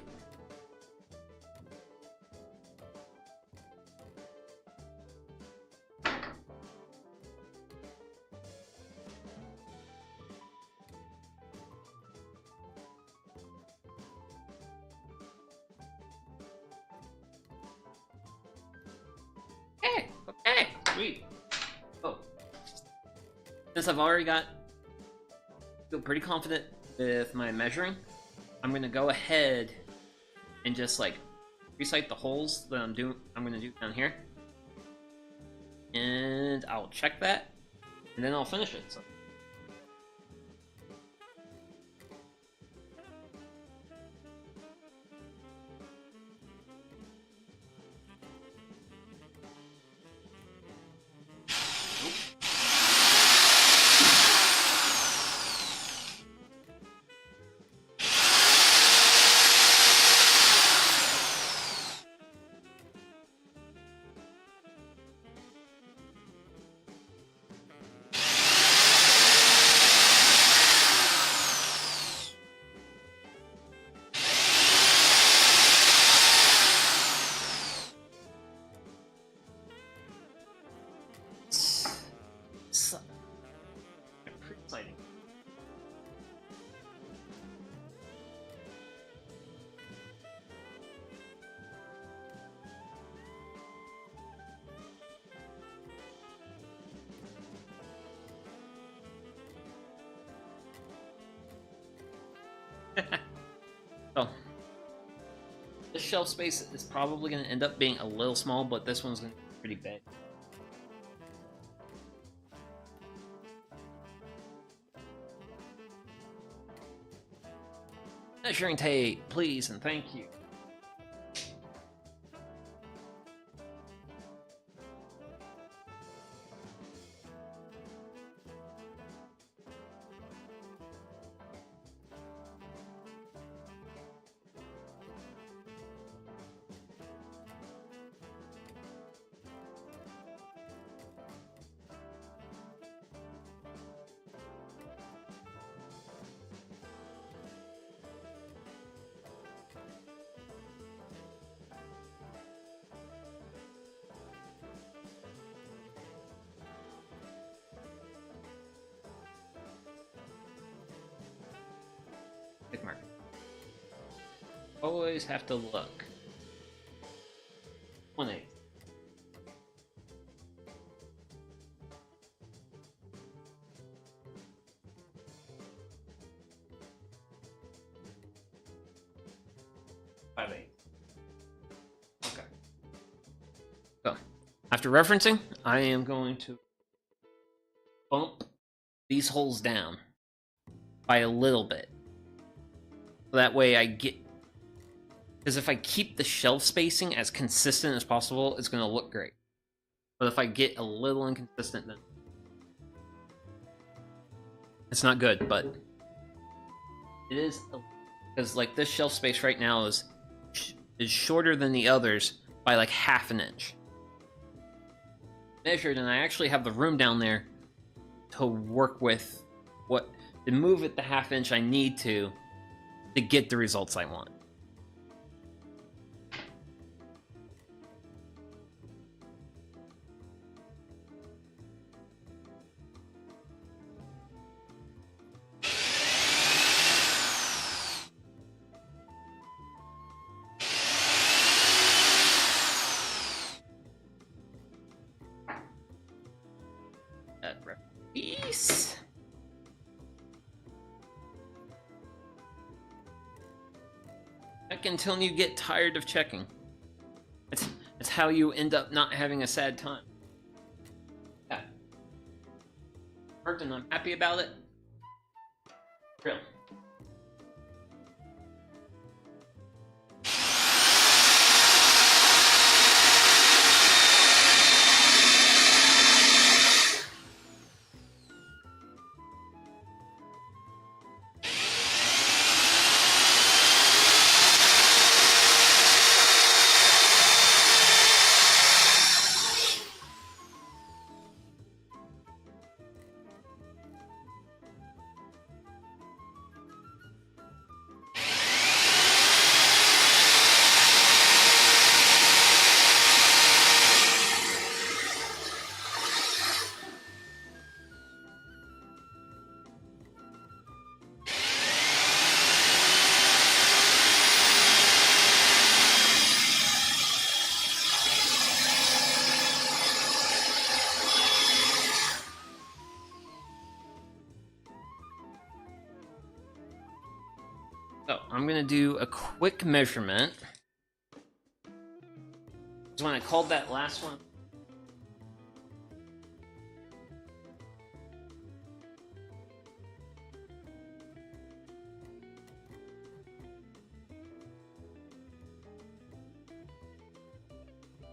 Okay, sweet. Oh. Since I've already feel pretty confident with my measuring, I'm gonna go ahead and just like recite the holes that I'm gonna do down here. And I'll check that, and then I'll finish it. So. This shelf space is probably going to end up being a little small, but this one's going to be pretty big. Measuring tape, please, and thank you. Tick mark. Always have to look. 1/8. Okay. So, after referencing, I am going to bump these holes down by a little bit. That way I get... Because if I keep the shelf spacing as consistent as possible, it's going to look great. But if I get a little inconsistent, then it's not good, but it is... Because, like, this shelf space right now is shorter than the others by, like, 1/2 inch. Measured, and I actually have the room down there to work with to move it the 1/2 inch I need to get the results I want. Piece. Check until you get tired of checking. It's how you end up not having a sad time. Yeah. Worked and I'm happy about it. Real. So, I'm going to do a quick measurement. So when I called that last one...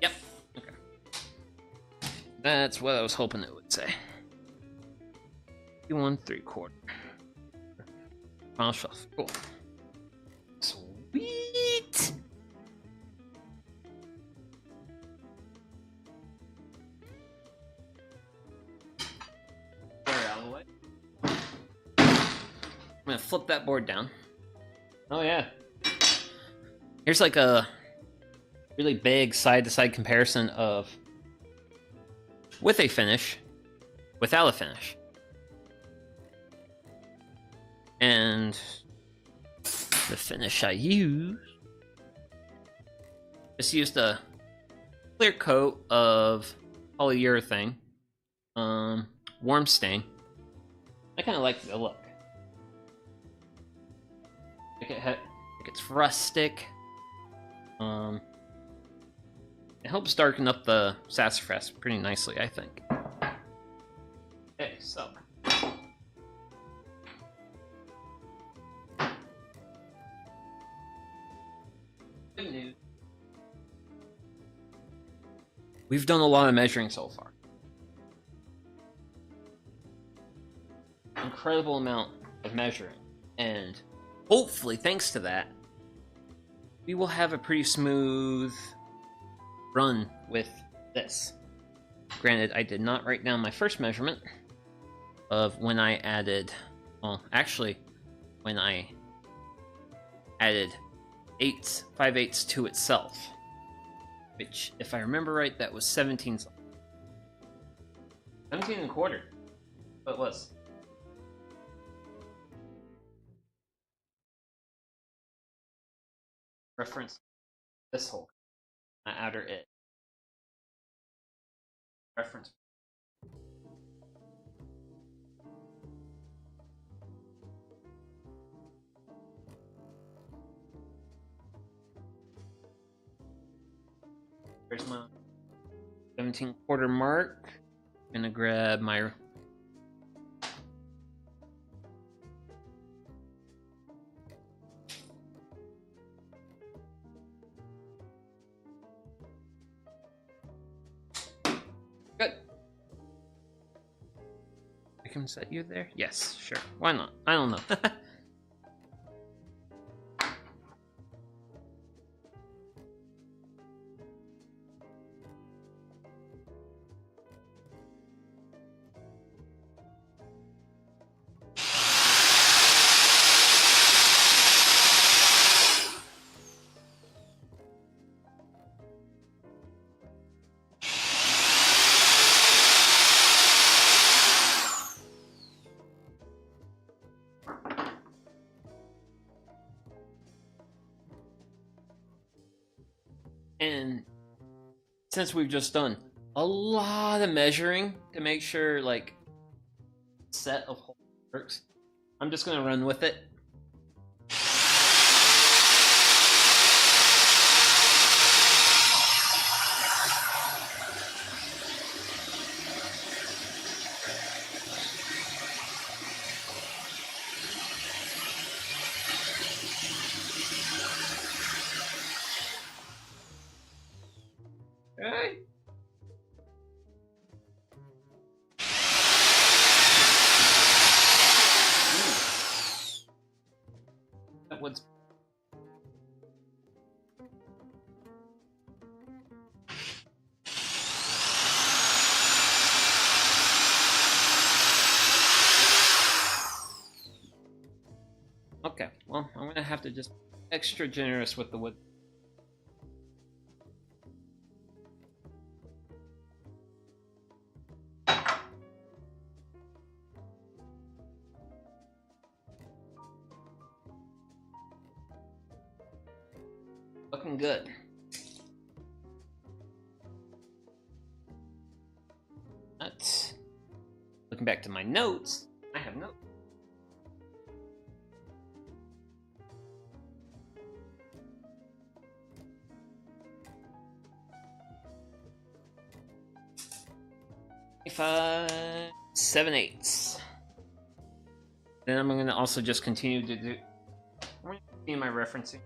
Yep. Okay. That's what I was hoping it would say. 1 3/4. Final shelf. Cool. Sweet! Out of the way. I'm gonna flip that board down. Oh yeah. Here's like a really big side-to-side comparison of with a finish, without a finish. And the finish I used, just used a clear coat of polyurethane, warm stain. I kind of like the look. Like it's rustic. It helps darken up the sassafras pretty nicely, I think. Okay, so. Good news. We've done a lot of measuring so far. Incredible amount of measuring. And hopefully, thanks to that, we will have a pretty smooth run with this. Granted, I did not write down my first measurement of when I added, well, actually, when I added 5/8 to itself, which, if I remember right, that was 17 and a quarter. What it was. Reference this whole outer edge. Reference. There's my 17 quarter mark. I'm gonna grab my good. I can set you there? Yes, sure. Why not? I don't know. And since we've just done a lot of measuring to make sure, like, set of holes works, I'm just gonna run with it. Alright. That wood's okay. Well, I'm gonna have to just be extra generous with the wood. Looking good. That's looking back to my notes. I have notes. Five, 7/8. Then I'm gonna also just continue to do. I'm gonna continue my referencing.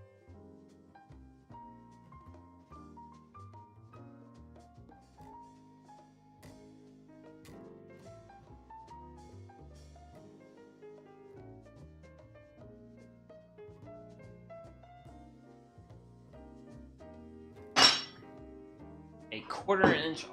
A 1/4 inch.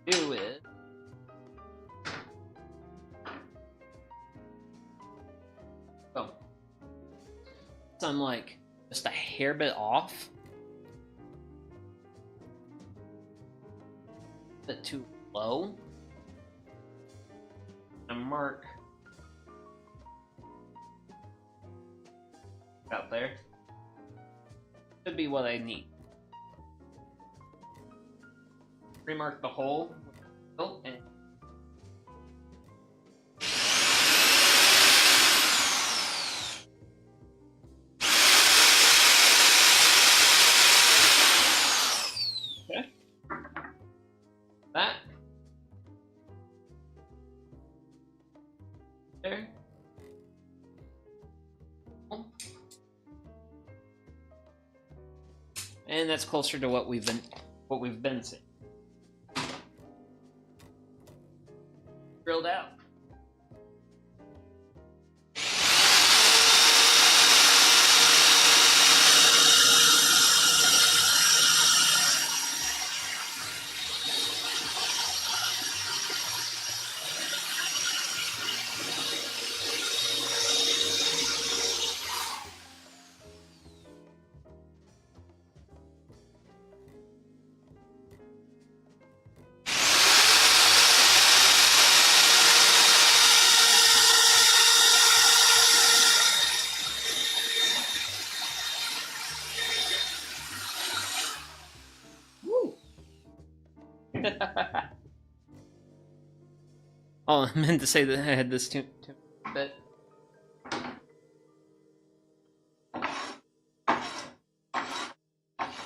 Do it. Oh. So I'm like just a hair bit off. A bit too low. And mark out there. Could be what I need. Remark the hole. Oh, and okay. That. There. And that's closer to what we've been seeing. Drilled out. Oh, I meant to say that I had this too bit.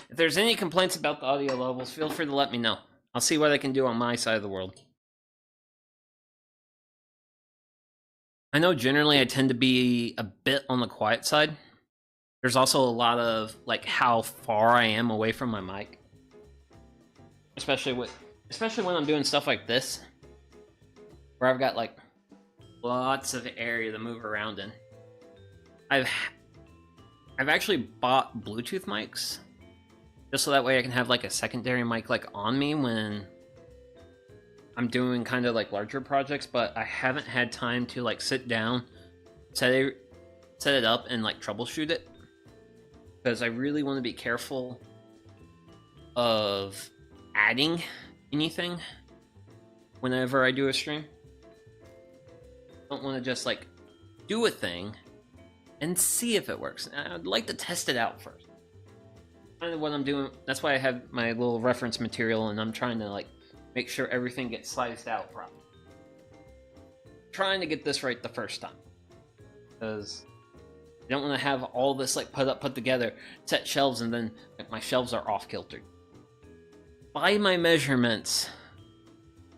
If there's any complaints about the audio levels, feel free to let me know. I'll see what I can do on my side of the world. I know generally I tend to be a bit on the quiet side. There's also a lot of like how far I am away from my mic. Especially when I'm doing stuff like this, where I've got like lots of area to move around in. I've actually bought Bluetooth mics just so that way I can have like a secondary mic like on me when I'm doing kind of like larger projects, but I haven't had time to like sit down, set it up and like troubleshoot it, because I really want to be careful of adding anything whenever I do a stream. I don't want to just like do a thing and see if it works. I'd like to test it out first. Kind of what I'm doing. That's why I have my little reference material, and I'm trying to like make sure everything gets sized out properly. Trying to get this right the first time, because I don't want to have all this like put together, set shelves, and then like, my shelves are off kiltered. By my measurements,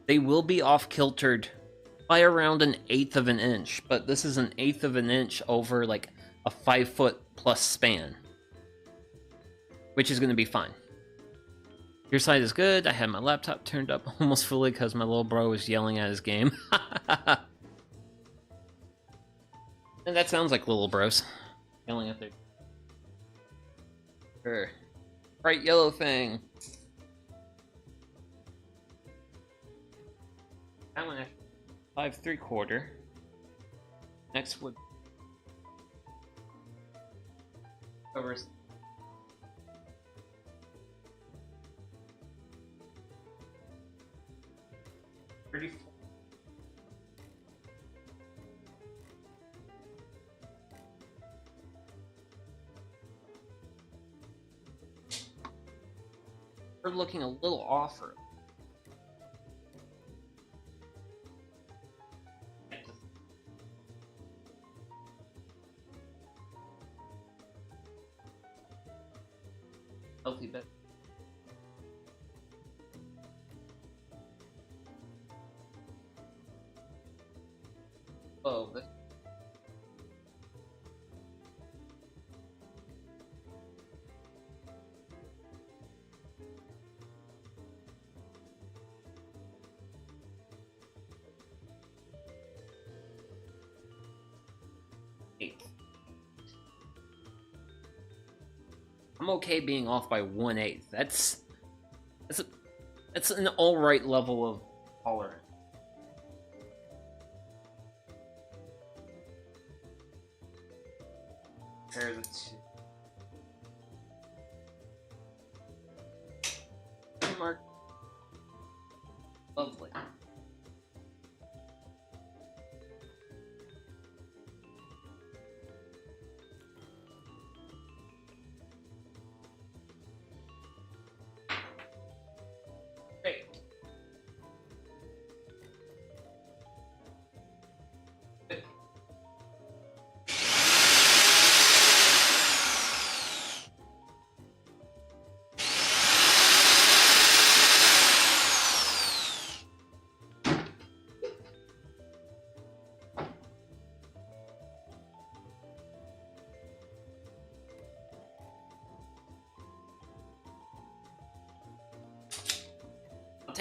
they will be off kiltered by around 1/8 of an inch, but this is 1/8 of an inch over like a 5-foot plus span, which is going to be fine. Your side is good. I had my laptop turned up almost fully because my little bro was yelling at his game. And that sounds like little bros yelling at their bright yellow thing. That one actually 5 3/4. Next would over 34. We're looking a little off. Healthy bit. Oh, this. I'm okay being off by 1/8. That's an all right level of tolerance. Compare the two. Mark. Lovely.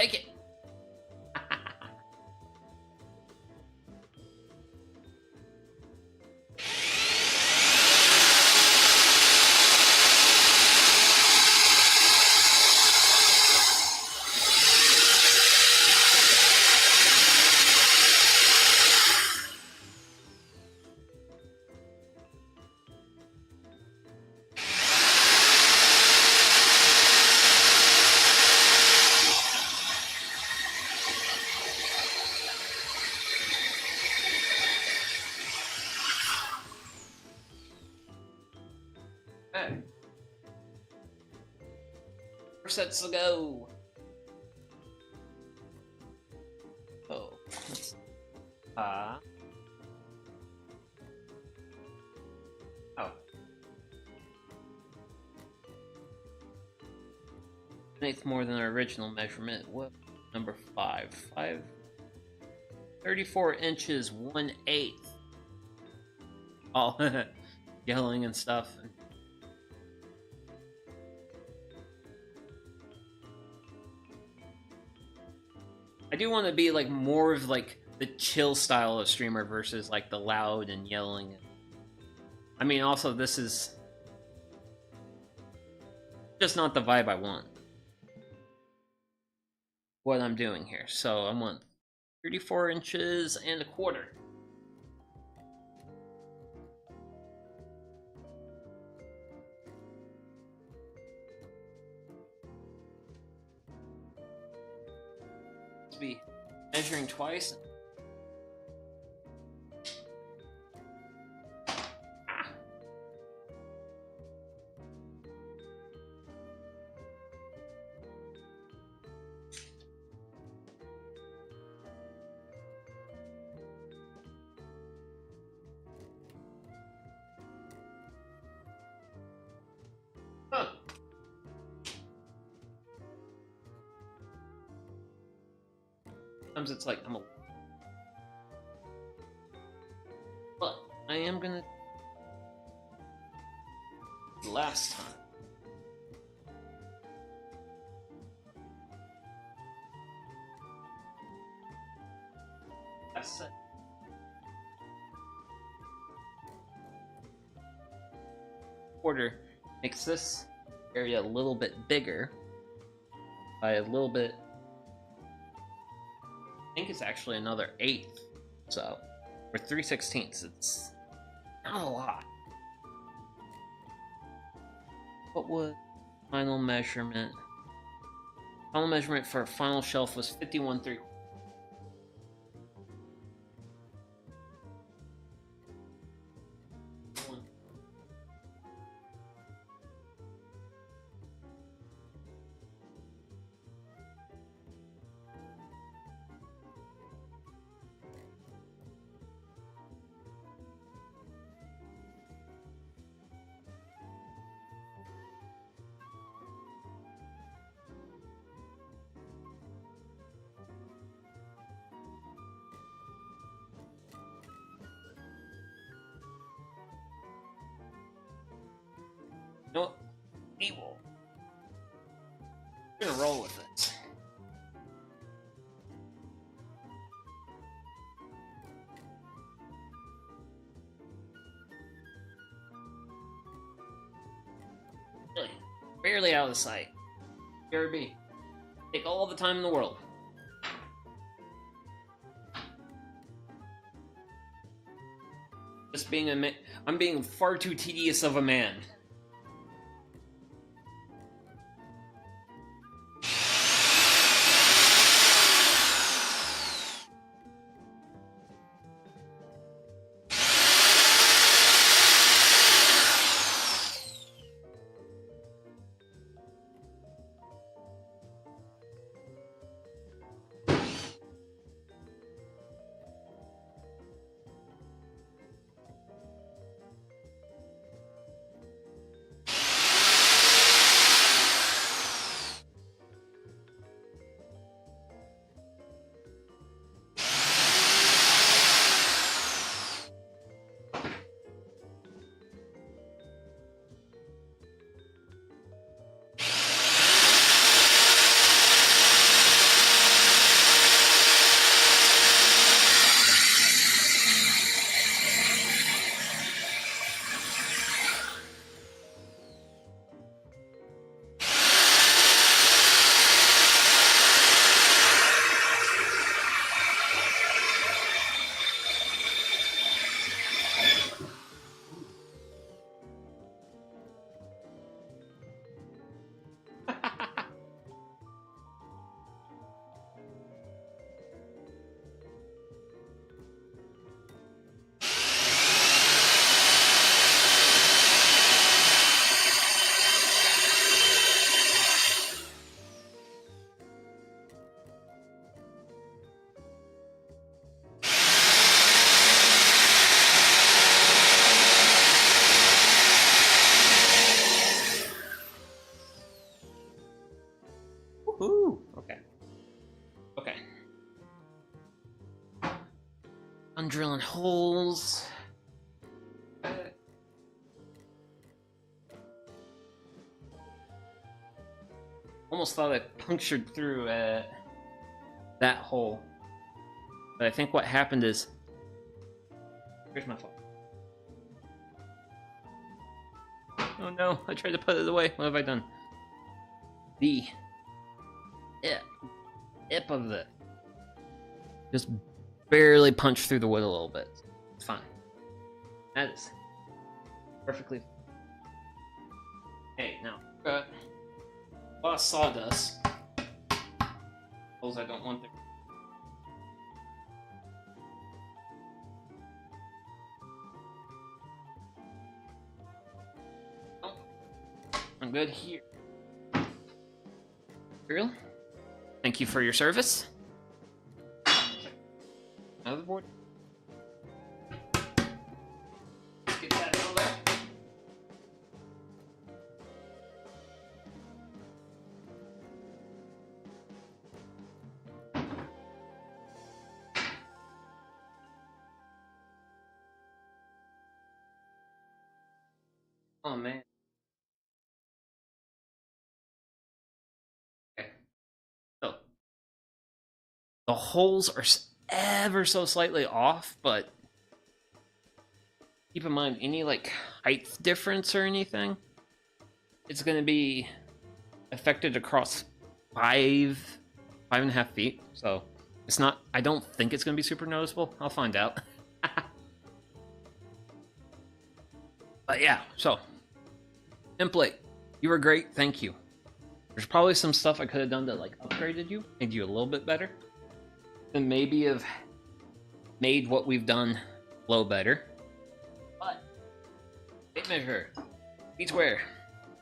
Take it. Okay. 4 sets to go. Oh. Oh. An eighth more than our original measurement. What? Number 5. 34 inches, 1/8. All yelling and stuff. I do want to be like more of like the chill style of streamer versus like the loud and yelling. I mean, also this is just not the vibe I want. What I'm doing here. So I want 34 inches and a quarter. Let's be measuring twice. Huh. Sometimes it's like I'm a... But I am gonna... Last time. Last set. Quarter makes this area a little bit bigger by a little bit. I think it's actually another 1/8, so or 3/16. It's not a lot. What was final measurement? Final measurement for a final shelf was 51 3/4. You know what? Evil. I'm gonna roll with it. Really, barely out of sight. Here it be. Take all the time in the world. Just being I'm being far too tedious of a man. I'm drilling holes. Almost thought I punctured through that hole. But I think what happened is... Here's my phone. Oh no, I tried to put it away. What have I done? The ip of the... Just barely punched through the wood a little bit. It's fine. That is perfectly fine. Hey, now, lost sawdust. Those I don't want there. Oh, I'm good here. Real? Thank you for your service. Another board. Let's get that over there. Oh man. Okay. So the holes are ever so slightly off, but keep in mind any like height difference or anything, it's going to be affected across 5.5 feet. So it's not. I don't think it's going to be super noticeable. I'll find out. But yeah, so template, you were great. Thank you. There's probably some stuff I could have done to like upgraded you, made you a little bit better, and maybe have made what we've done flow better. But tape measure, beachwear,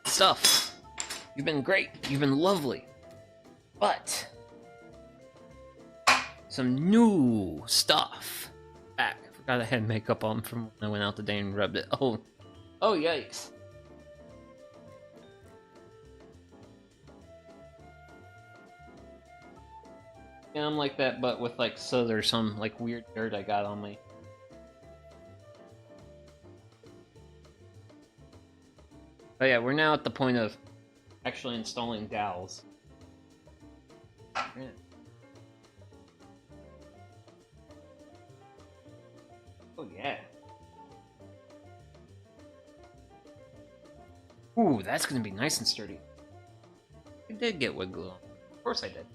stuff. You've been great. You've been lovely. But some new stuff back. I forgot I had makeup on from when I went out today and rubbed it. Oh yikes. Yeah, I'm like that, but with like soot or some like weird dirt I got on me. But yeah, we're now at the point of actually installing dowels. Yeah. Oh yeah. Ooh, that's gonna be nice and sturdy. I did get wood glue on. Of course I did.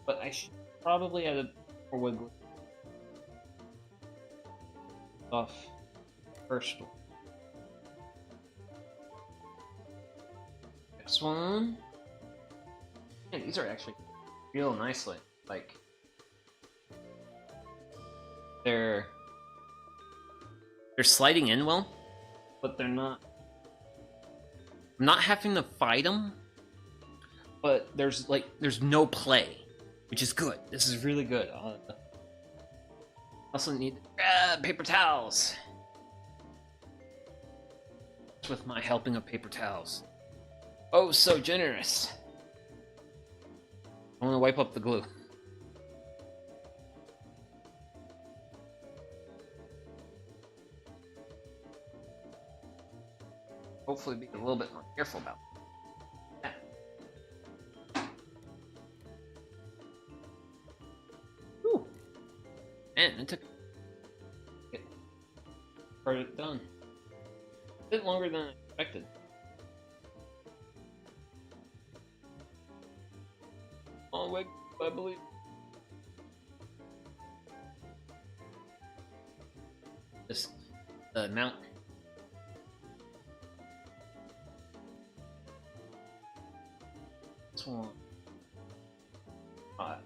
But I should probably add more wood glue off first one. Next one. Man, these are actually real nicely. Like they're sliding in well, but they're not. I'm not having to fight them, but there's no play, which is good. This is really good. Also need paper towels. With my helping of paper towels. Oh, so generous. I want to wipe up the glue. Hopefully be a little bit more careful about that. Whew. Man, it took a part of it done. A bit longer than I expected. Long way, I believe. This mount. This one. Let's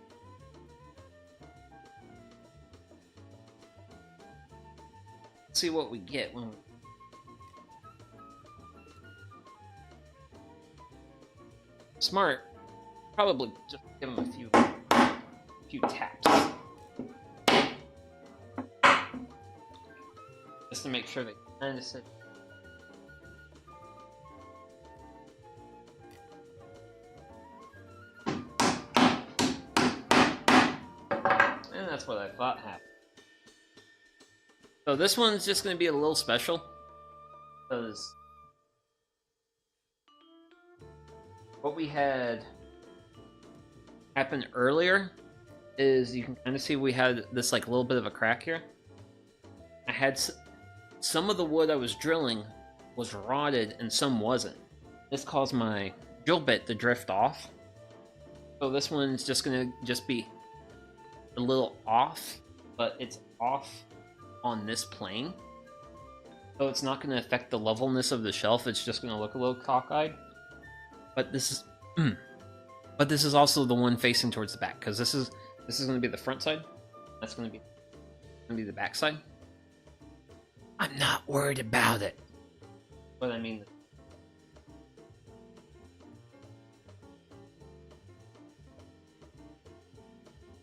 see what we get when we... Smart. Probably just give them a few taps. Just to make sure they kind of sit. And that's what I thought happened. So this one's just going to be a little special, because what we had happen earlier is you can kind of see we had this like little bit of a crack here. I had some of the wood I was drilling was rotted and some wasn't. This caused my drill bit to drift off. So this one's just gonna be a little off, but it's off on this plane. So it's not gonna affect the levelness of the shelf, it's just gonna look a little cockeyed. But this is but this is also the one facing towards the back, because this is gonna be the front side. That's gonna be the back side. I'm not worried about it. But I mean,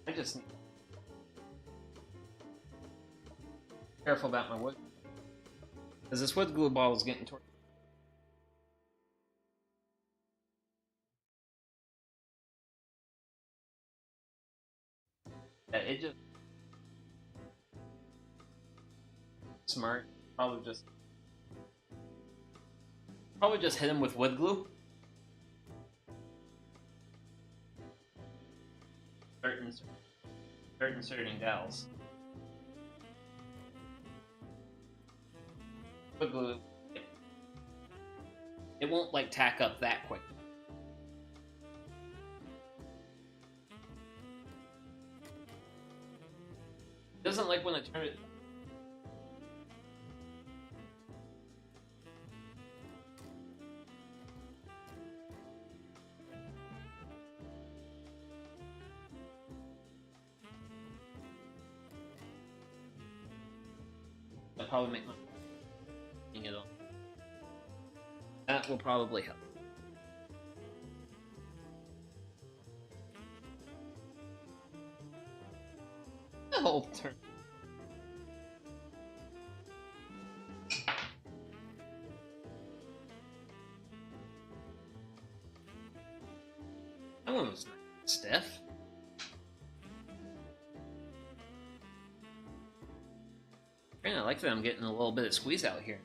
I just need to be careful about my wood, because this wood glue ball is getting toward. Yeah, it just smart. Probably just hit him with wood glue. Start inserting dowels. Wood glue. It won't like tack up that quick. It doesn't like when I turn it. That'll probably make my it on. That will probably help. The whole turn. That one was stiff. I like that I'm getting a little bit of squeeze out here.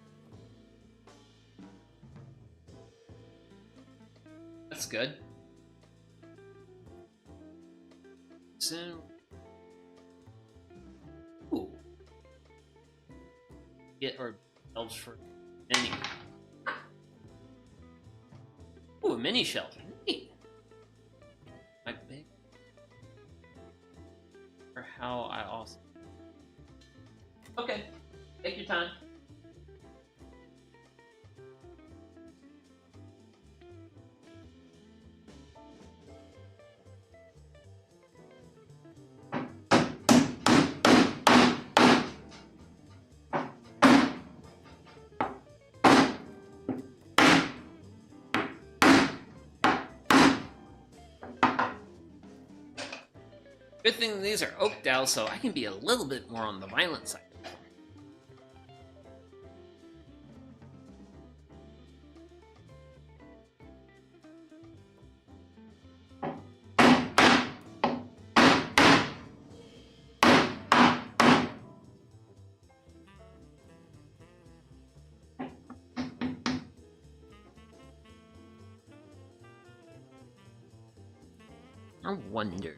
That's good. So, ooh, get our shelves for mini. Ooh, a mini shelf. Neat. My big. For how I also. Okay, take your time. Good thing these are oak dowels, so I can be a little bit more on the violent side. I wonder.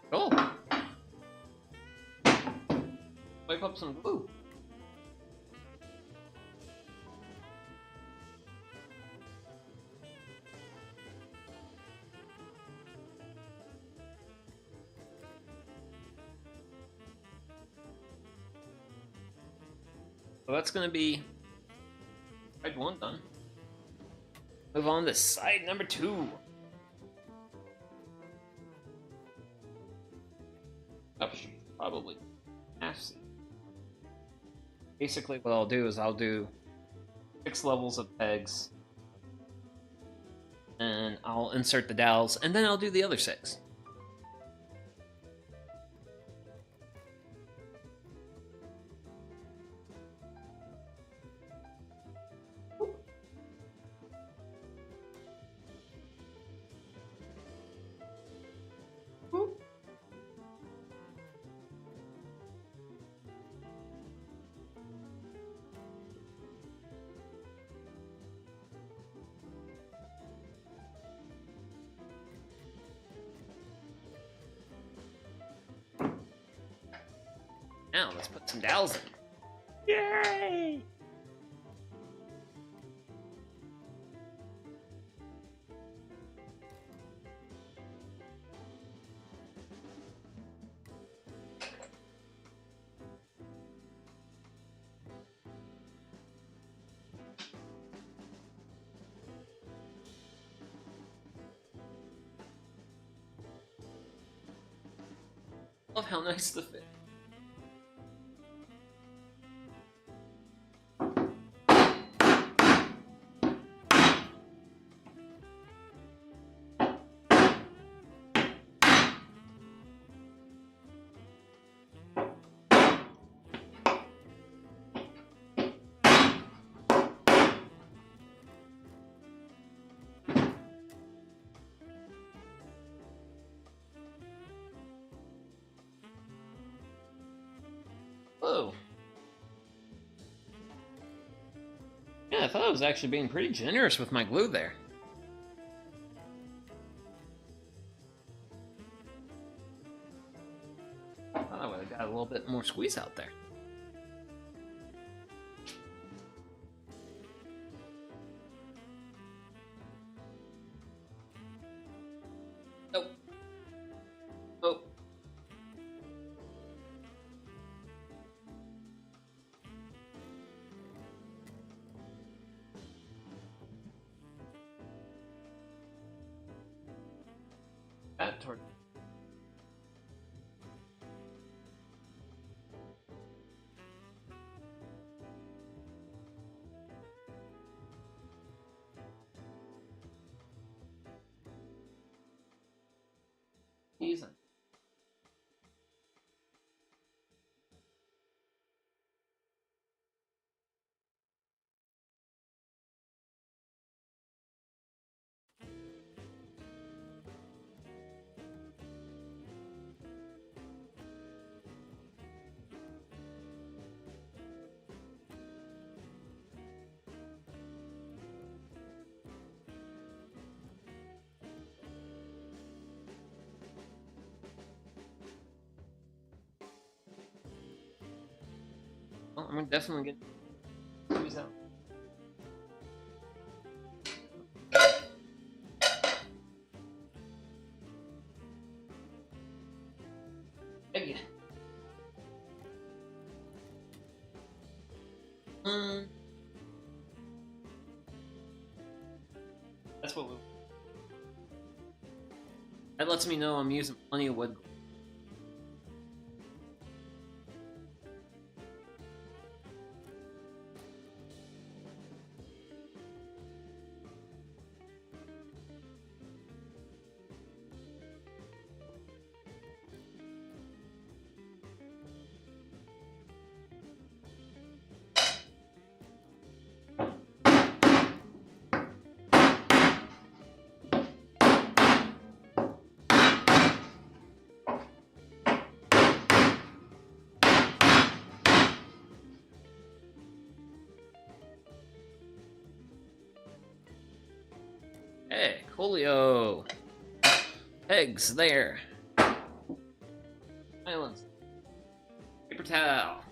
Cool. Wipe up some glue. So that's gonna be side one done. Move on to side number 2. Probably. Actually. basically what I'll do is I'll do 6 levels of pegs, and I'll insert the dowels, and then I'll do the other 6. Now let's put some dowels in. Yay! Love how nice the fit. Whoa. Yeah, I thought I was actually being pretty generous with my glue there. I thought I would have got a little bit more squeeze out there. Oh. Oh. That toward. Easy. Well, I'm definitely get squeeze out. Again. That's what we. That lets me know I'm using plenty of wood. Hey, Coolio. Eggs there. Islands. Paper towel.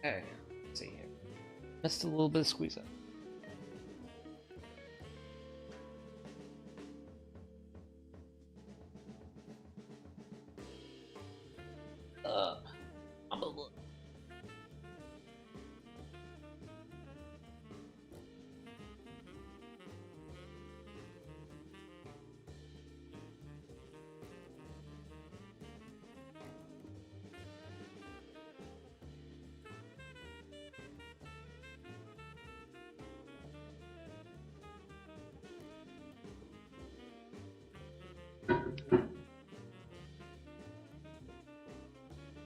Okay, let's see here. Just a little bit of squeeze up.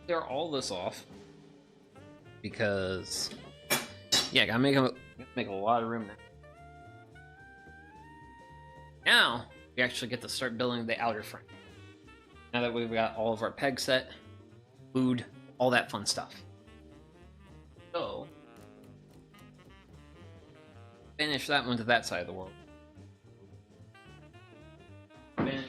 Clear all this off because, yeah, gotta make a lot of room now. Now we actually get to start building the outer frame. Now that we've got all of our pegs set, food, all that fun stuff. So, finish that one to that side of the world. Finish.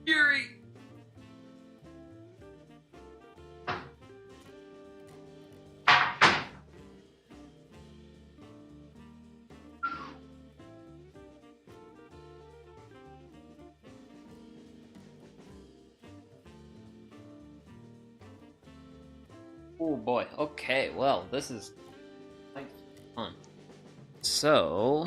Fury! Oh boy, okay, well, this is like fun. So,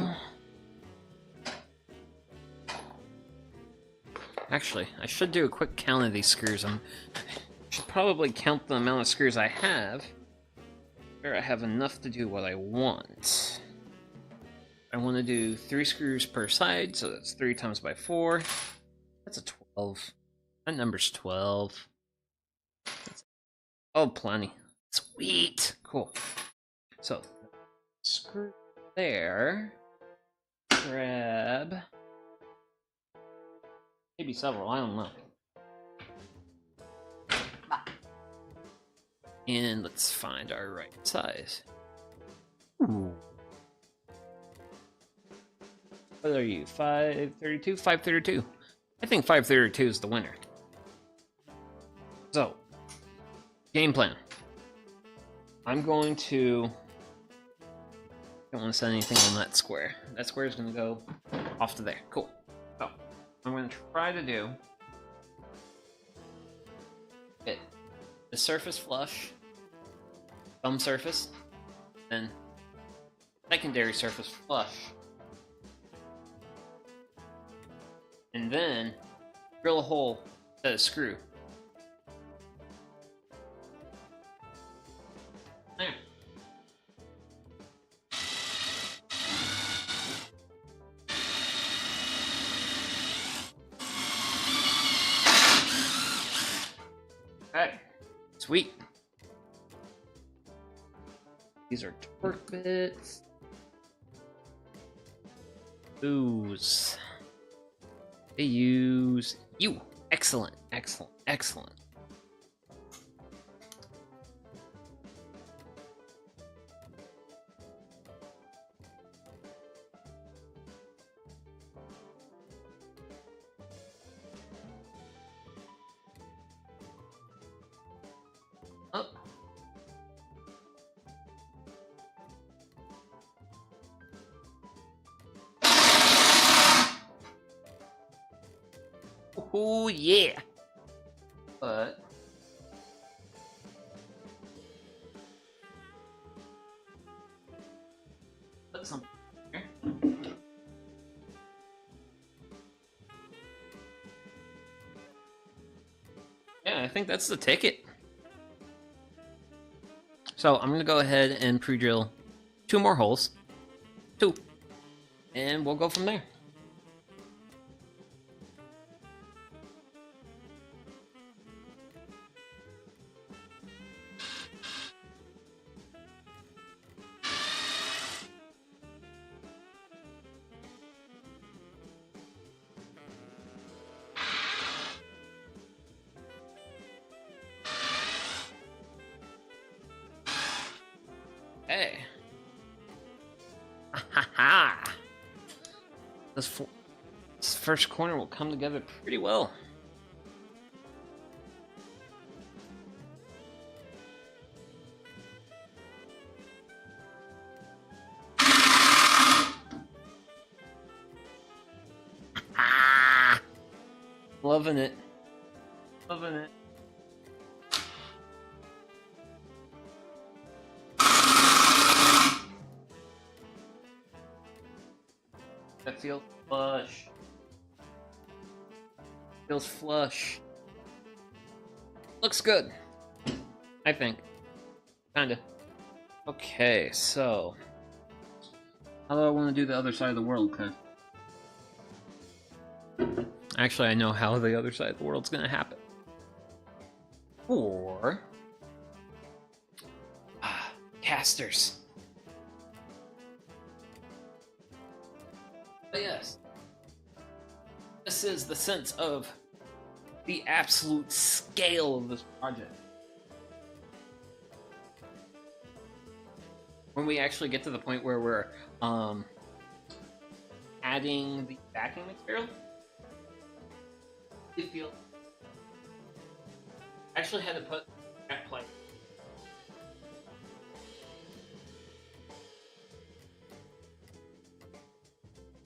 actually, I should do a quick count of these screws. I should probably count the amount of screws I have. Where I have enough to do what I want. I want to do 3 screws per side, so that's 3 times by 4. That's a 12. That number's 12. Oh, plenty. Sweet. Cool. So, screw there. Grab. Maybe several, I don't know. And let's find our right size. Ooh. What are you? 532? 532. I think 532 is the winner. So, game plan. I'm going to... don't want to set anything on that square. That square is going to go off to there. Cool. So, I'm going to try to do... get the surface flush, thumb surface, then secondary surface flush. And then drill a hole to a screw. There. Okay. Sweet. These are torque bits. Ooze. They use you. Excellent, excellent, excellent. Up. Oh yeah. But put something here. Yeah, I think that's the ticket. So I'm gonna go ahead and pre-drill 2 more holes. 2. And we'll go from there. Hey. Ha ha. This first corner will come together pretty well. Loving it. Loving it. That feels flush. Feels flush. Looks good. I think. Kinda. Okay, so how do I want to do the other side of the world? Cause actually, I know how the other side of the world's gonna happen. Or casters. But yes, this is the sense of the absolute scale of this project. When we actually get to the point where we're adding the backing material, I feel actually had to put that plate.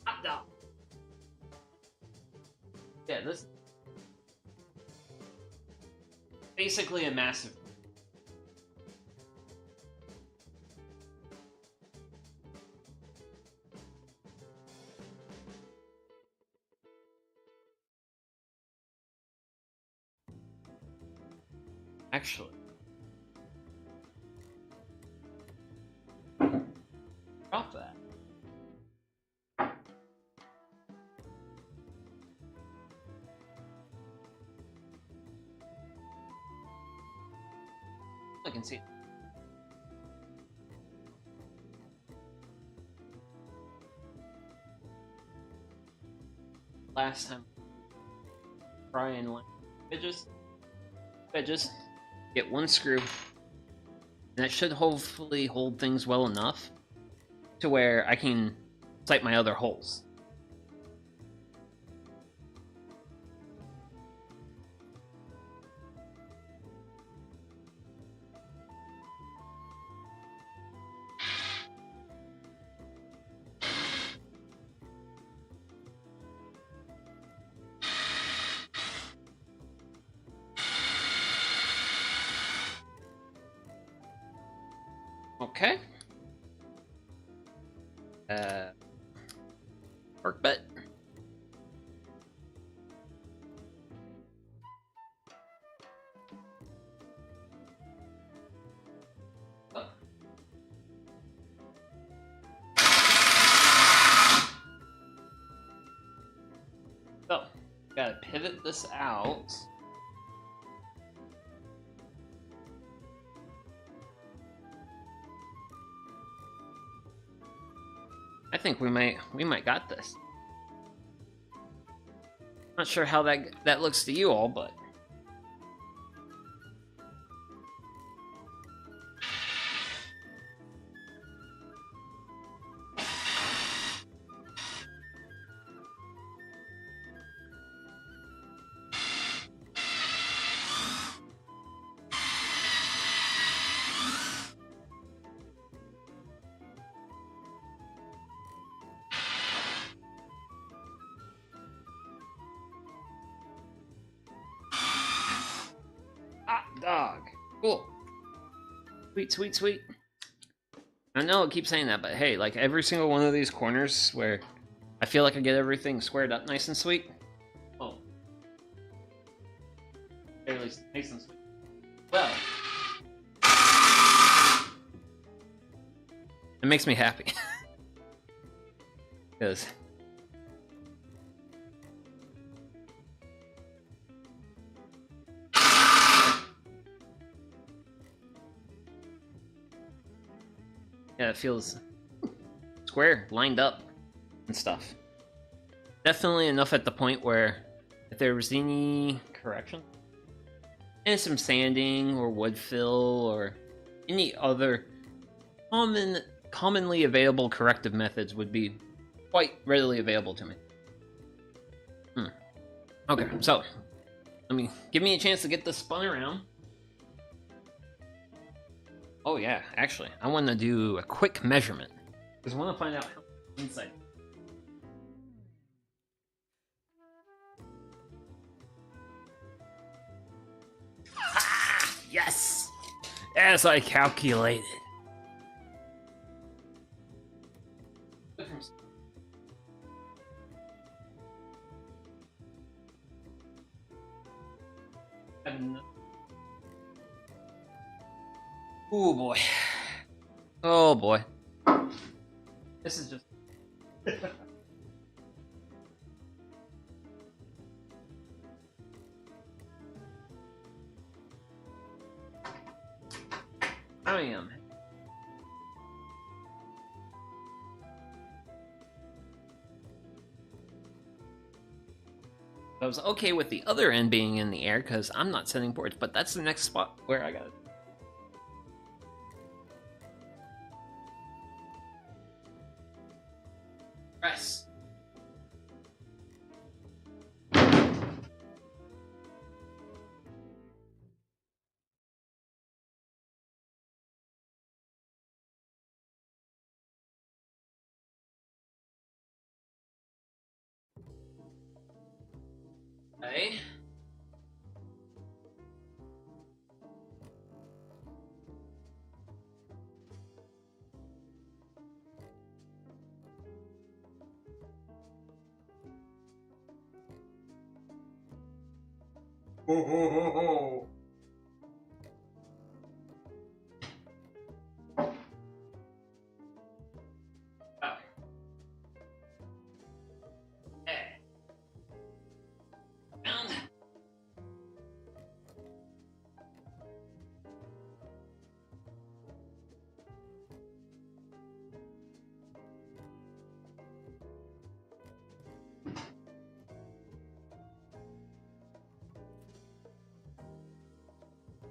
Hot dog. Yeah, this basically a massive. Actually, drop that. I can see it. Last time, Brian went. I just get one screw, and that should hopefully hold things well enough to where I can sight my other holes. Okay. Work bet. Oh. So, gotta pivot this out. I think we might got this. Not sure how that looks to you all, but dog. Cool. Sweet, sweet, sweet. I know I keep saying that, but hey, like every single one of these corners where I feel like I get everything squared up nice and sweet. Oh. Fairly nice and sweet. Well. It makes me happy. Because yeah, it feels square, lined up, and stuff. Definitely enough at the point where if there was any correction, and some sanding or wood fill or any other commonly available corrective methods would be quite readily available to me. Okay, so give me a chance to get this spun around. Oh yeah, actually, I want to do a quick measurement because I want to find out how much inside. Yes! As I calculated. Oh boy. Oh boy. This is just... I am. I was okay with the other end being in the air because I'm not setting boards, but that's the next spot where I got it. Press. Okay. Ho ho ho ho. Oh. Hey. Found.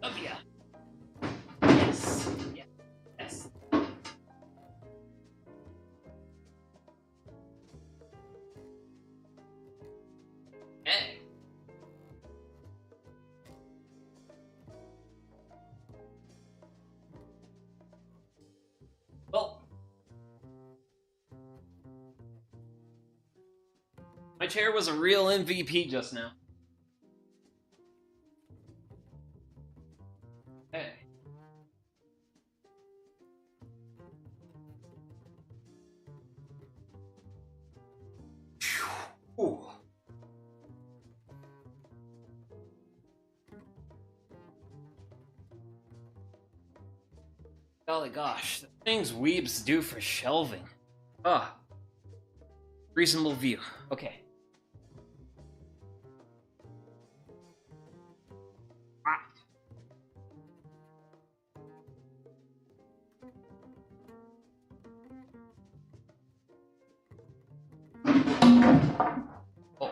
Love ya. Yes. Yeah. Yes. Hey. Well, my chair was a real MVP just now. Hey. Ooh. Golly gosh, the things weebs do for shelving. Ah. Reasonable view. Okay. Oh.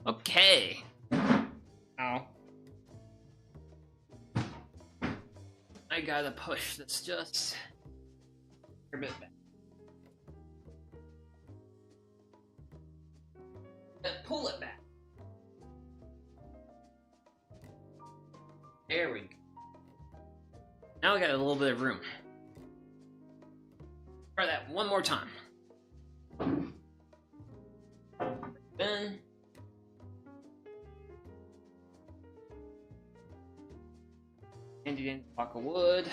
Okay. Ow. I gotta push this just a bit back. And pull it back. There we go. Now we got a little bit of room. Try that one more time. Then hand it in a block of wood.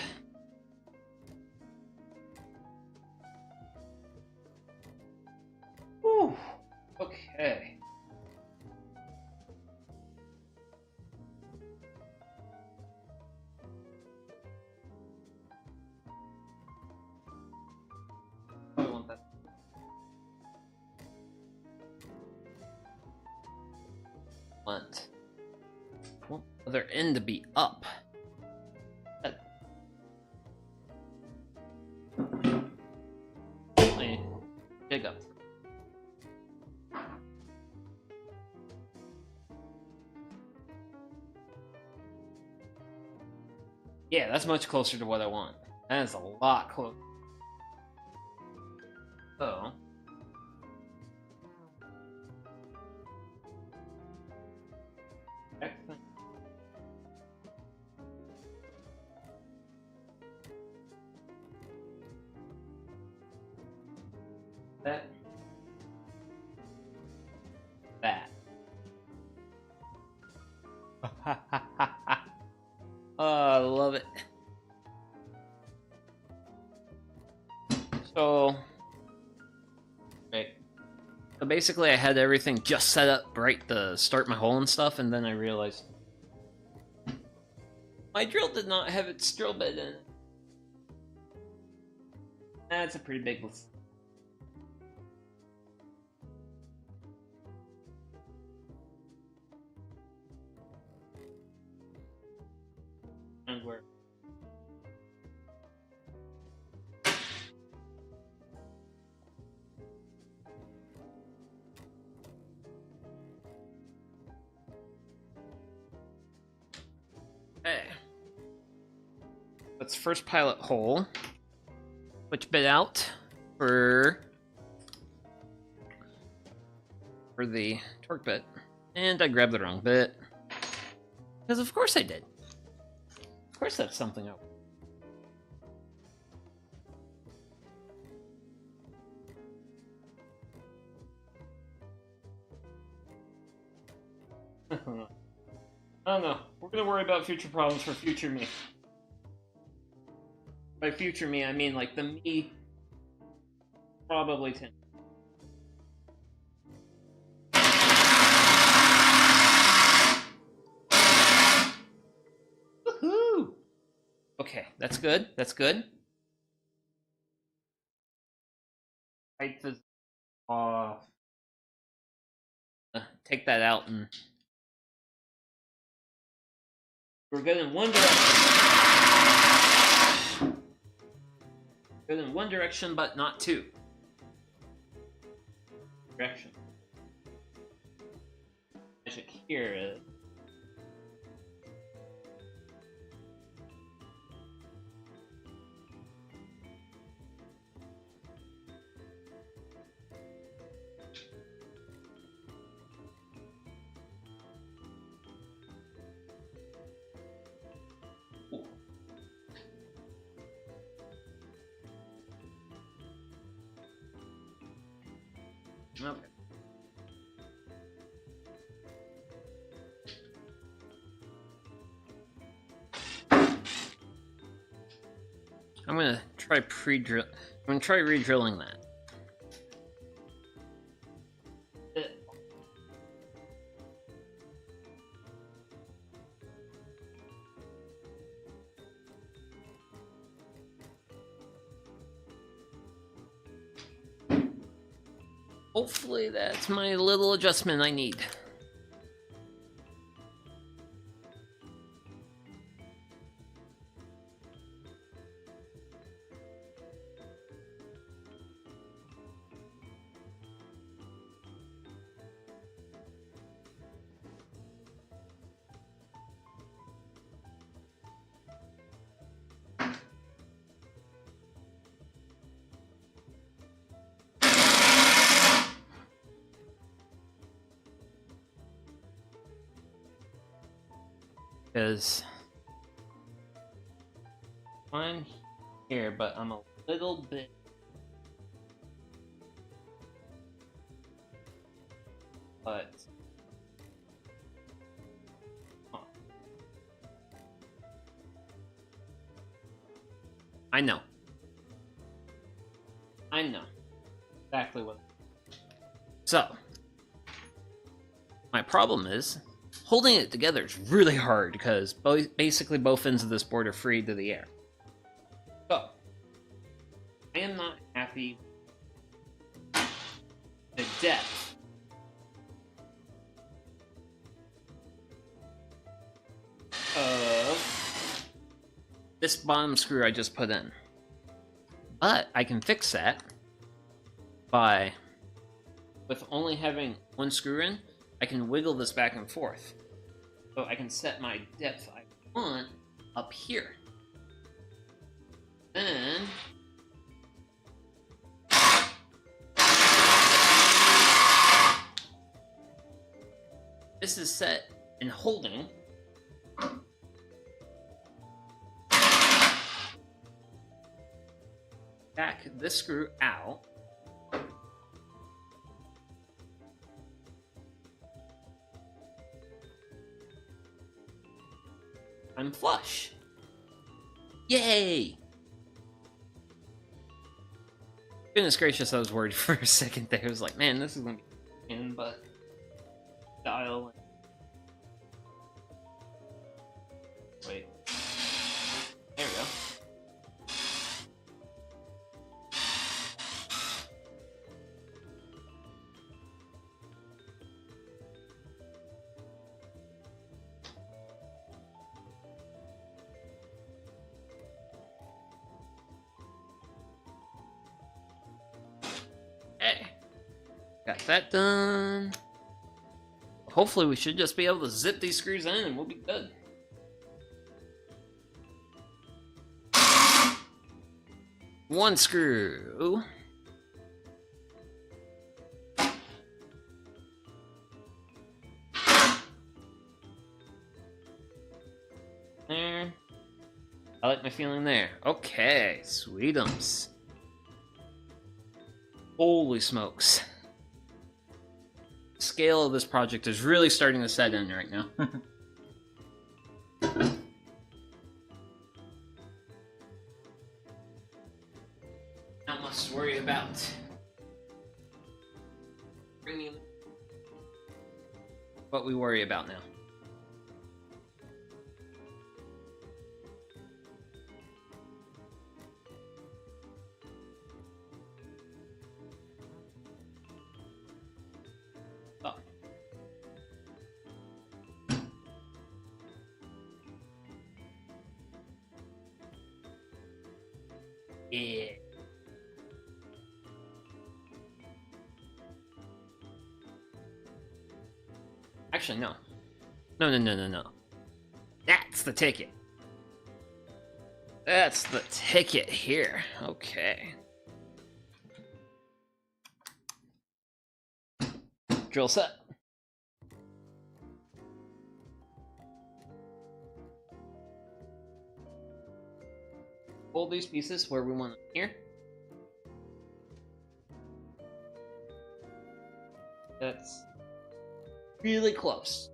Whew. Okay. I want that. Want other end to be up. Dig up. Yeah, that's much closer to what I want. That is a lot closer. So. Excellent. That. I love it. So, right. So basically, I had everything just set up right to start my hole and stuff, and then I realized my drill did not have its drill bit in it. That's a pretty big list. And where? Okay. Let's first pilot hole. Switch bit out for the torque bit. And I grabbed the wrong bit. Because of course I did. Of course that's something else. I don't know. We're gonna worry about future problems for future me. By future me, I mean like the me probably 10. Woohoo! Okay, that's good. That's good. Height is off. Take that out and we're good in one direction. Good in one direction, but not two. Direction. Magic here is. Okay. I'm gonna try pre-drill. I'm gonna try re-drilling that. Hopefully that's my little adjustment I need. Because I'm here, but I'm a little bit. But I know exactly what. So my problem is holding it together is really hard because basically both ends of this board are free to the air. So I am not happy with the depth of this bottom screw I just put in. But I can fix that by, with only having one screw in, I can wiggle this back and forth. So I can set my depth I want up here. Then this is set in holding. Back this screw out. I'm flush. Yay! Goodness gracious, I was worried for a second there. I was like, man, this is gonna be in, but dial. Wait. There we go. Hey, got that done. Hopefully we should just be able to zip these screws in and we'll be good. One screw. There. I like my feeling there. Okay, sweetums. Holy smokes. The scale of this project is really starting to set in right now. Not much to worry about. Bringing what we worry about now. Oh. Yeah. Actually, no. No. That's the ticket. That's the ticket here. Okay. Drill set. Fold these pieces where we want them here. That's really close.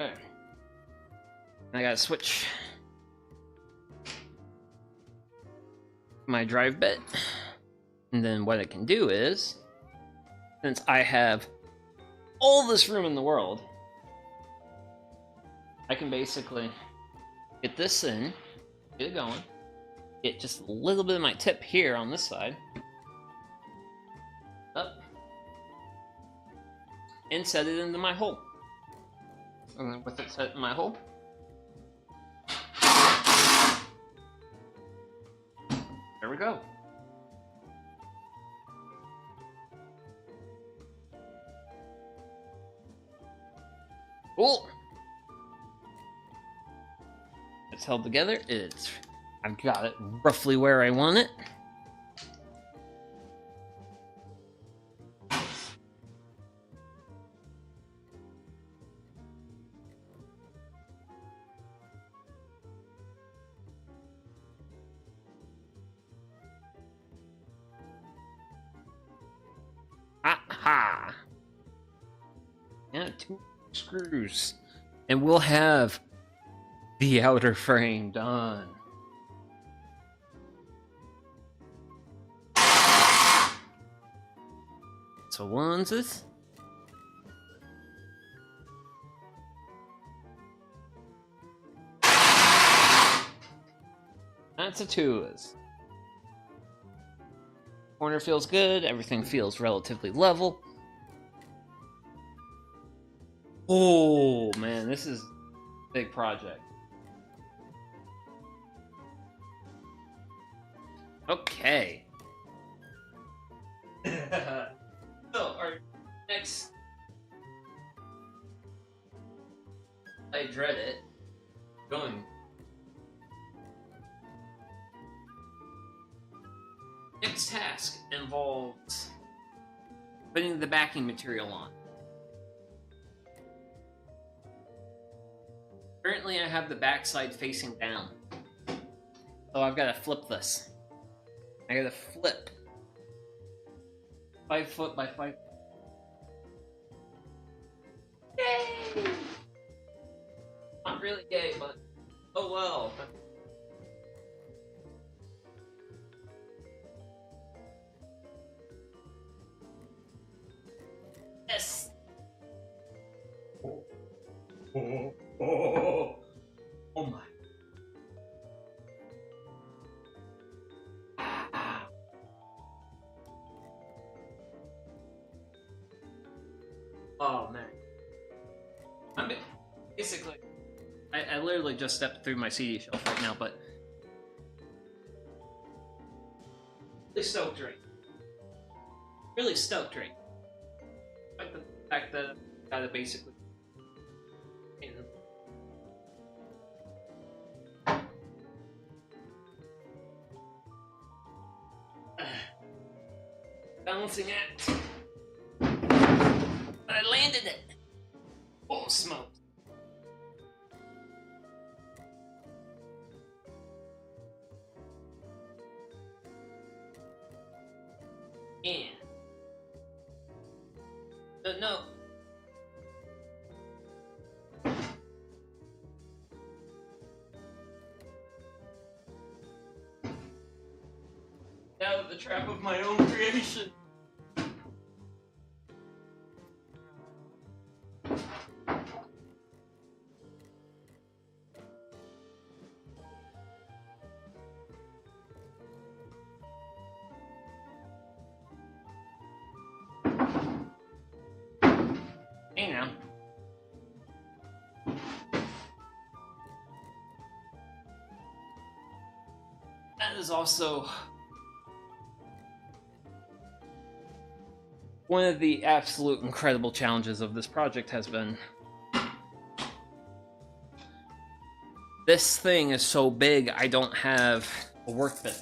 Okay. I gotta switch my drive bit. And then what I can do is, since I have all this room in the world, I can basically get this in, get it going, get just a little bit of my tip here on this side, up, and set it into my hole. And then with it set in my hole, there we go. Cool. It's held together. I've got it roughly where I want it. Aha! Yeah, 2 screws. And we'll have the outer frame done. So onesies. That's a twos. Corner feels good, everything feels relatively level. Oh man, this is a big project. Okay. So our next, I dread it, going. Next task involves putting the backing material on. Currently, I have the backside facing down. So I've got to flip this. I got to flip 5 foot by 5. Yay! Not really gay, but oh well. Yes. Oh my. Oh man. I'm basically, I literally just stepped through my CD shelf right now, but really stoked right. Really stoked right. Like the fact that I gotta basically, you know, balancing act. But I landed it. Oh, smoke. And no. Out of the trap of my own creation. Hey now. That is also one of the absolute incredible challenges of this project has been this thing is so big I don't have a workbench.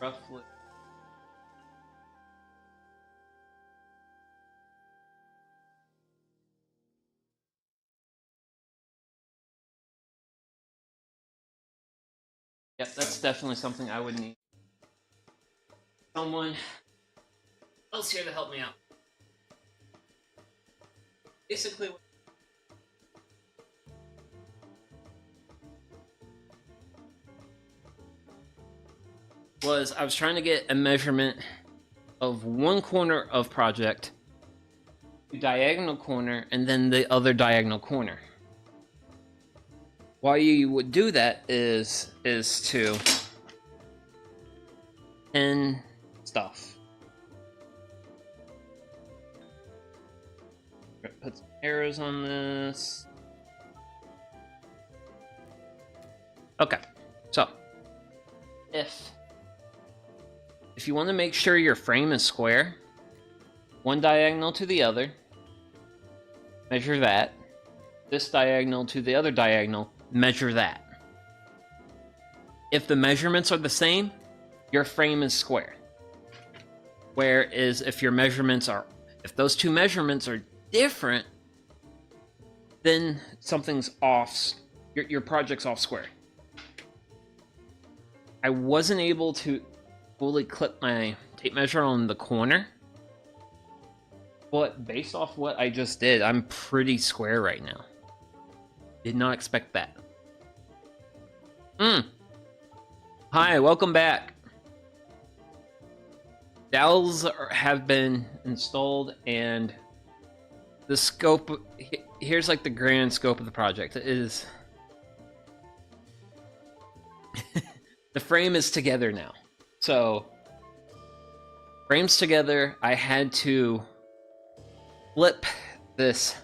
Roughly. Yep, that's definitely something I would need someone else here to help me out. Basically, was I was trying to get a measurement of one corner of project, diagonal corner, and then the other diagonal corner. Why you would do that is to pin stuff. Put some arrows on this. Okay, so if you want to make sure your frame is square, one diagonal to the other, measure that. This diagonal to the other diagonal, measure that. If the measurements are the same, your frame is square. Whereas if those two measurements are different, then something's off. Your project's off square. I wasn't able to fully clip my tape measure on the corner, but based off what I just did, I'm pretty square right now. Did not expect that. Hi, welcome back. Dowels have been installed, and the scope, here's like the grand scope of the project. It is the frame is together now. So frame's together. I had to flip this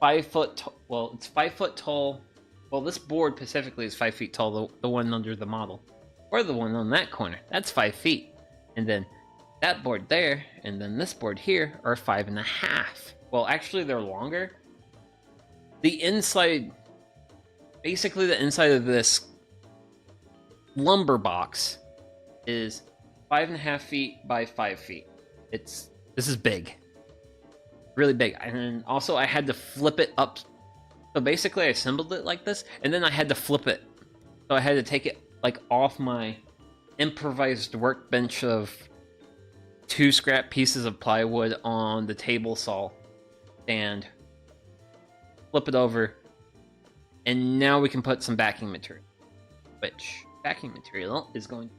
5 foot. Well, it's 5 foot tall. Well, this board specifically is 5 feet tall. The one under the model, or the one on that corner, that's 5 feet, and then that board there, and then this board here are 5.5. Well, actually, they're longer. The inside, basically, the inside of this lumber box is 5.5 feet by 5 feet. This is big, really big. And also I had to flip it up. So basically I assembled it like this, and then I had to flip it. So I had to take it like off my improvised workbench of 2 scrap pieces of plywood on the table saw and flip it over. And now we can put some backing material, which backing material is going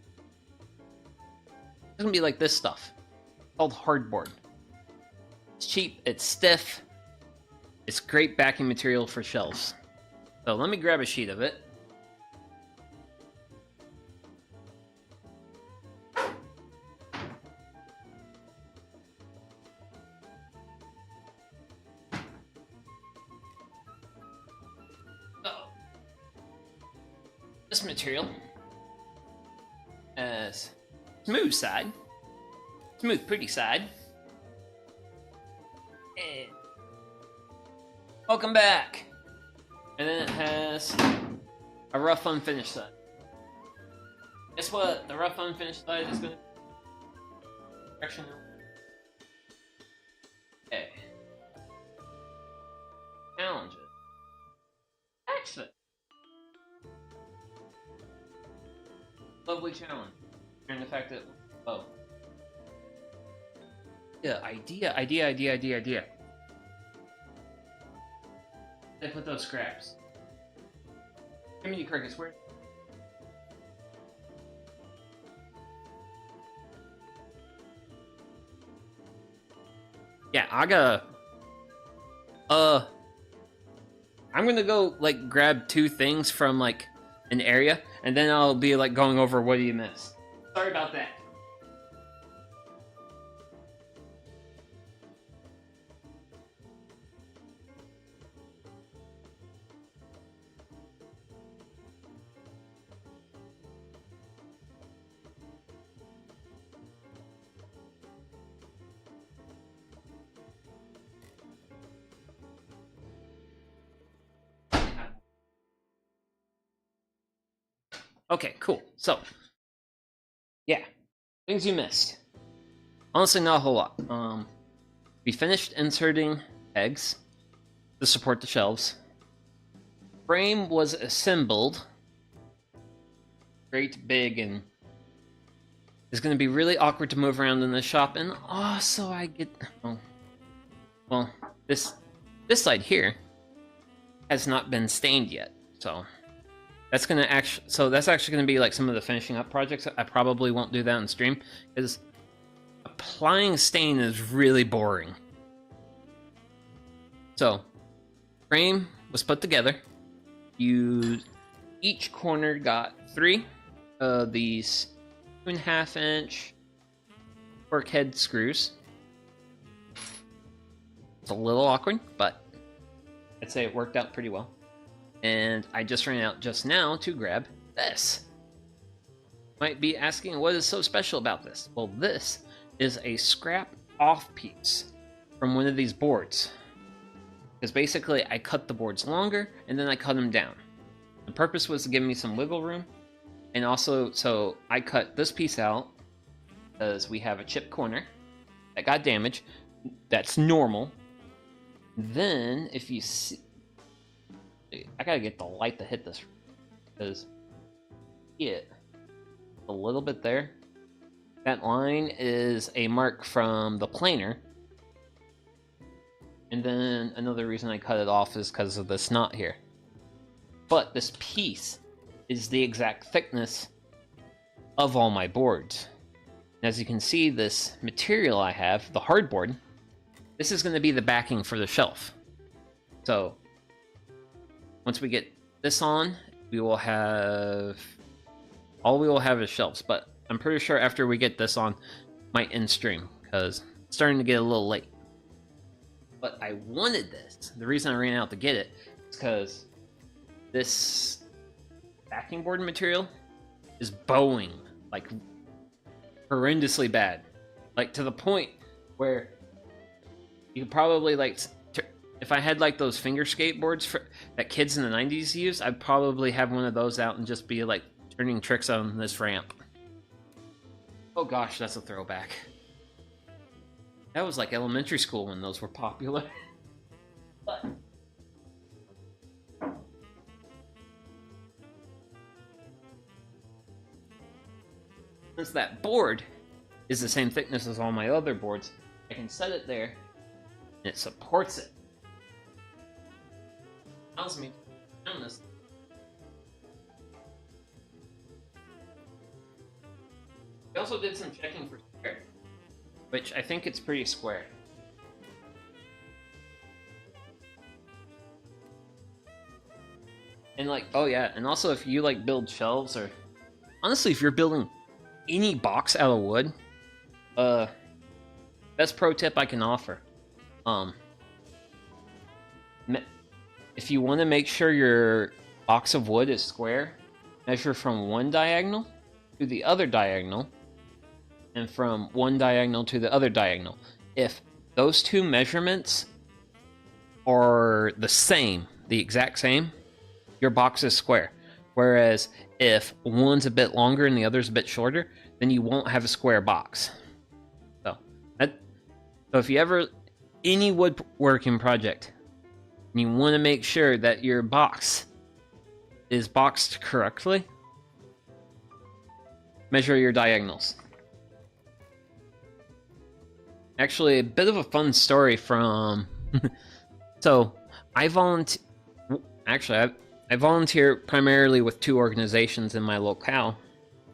to be like this stuff. It's called hardboard. It's cheap, it's stiff, it's great backing material for shelves. So let me grab a sheet of it. So, this material has smooth side, smooth pretty side. And welcome back. And then it has a rough unfinished side. Guess what? The rough unfinished side is gonna direction. Okay. Challenges. Excellent. Lovely challenge. And the fact that yeah, idea. They put those scraps. Jiminy Crickets, where? Yeah, I gotta. I'm gonna go like grab 2 things from like an area, and then I'll be like going over what do you miss. Sorry about that. Okay, cool. So, yeah, things you missed. Honestly, not a whole lot. We finished inserting pegs to support the shelves. Frame was assembled. Great big, and it's going to be really awkward to move around in the shop. And also, I get well, this side here has not been stained yet, so. That's actually gonna be like some of the finishing up projects. I probably won't do that on stream because applying stain is really boring. So, frame was put together. Each corner got 3 of these 2.5 inch cork head screws. It's a little awkward, but I'd say it worked out pretty well. And I just ran out just now to grab this. Might be asking, what is so special about this? Well, this is a scrap off piece from one of these boards. Because basically, I cut the boards longer, and then I cut them down. The purpose was to give me some wiggle room, and also, so I cut this piece out, because we have a chipped corner that got damaged. That's normal. Then, if you see, I gotta get the light to hit this, because a little bit there. That line is a mark from the planer. And then another reason I cut it off is because of this knot here. But this piece is the exact thickness of all my boards. As you can see, this material I have, the hardboard, this is going to be the backing for the shelf. So once we get this on, we will have is shelves, but I'm pretty sure after we get this on, might end stream because it's starting to get a little late. But I wanted this. The reason I ran out to get it is because this backing board material is bowing like horrendously bad, like to the point where you could probably like if I had like those finger skateboards that kids in the 90s used, I'd probably have one of those out and just be like turning tricks on this ramp. Oh gosh, that's a throwback. That was like elementary school when those were popular. But since that board is the same thickness as all my other boards, I can set it there and it supports it. Allows me to down this. We also did some checking for square, which I think it's pretty square. And like, oh yeah, and also if you like build shelves, or honestly, if you're building any box out of wood, best pro tip I can offer, if you want to make sure your box of wood is square, measure from one diagonal to the other diagonal, and from one diagonal to the other diagonal. If those two measurements are the same, the exact same, your box is square. Whereas if one's a bit longer and the other's a bit shorter, then you won't have a square box. So if you ever any woodworking project, and you want to make sure that your box is boxed correctly, measure your diagonals. Actually, a bit of a fun story from so I volunteer primarily with two organizations in my locale,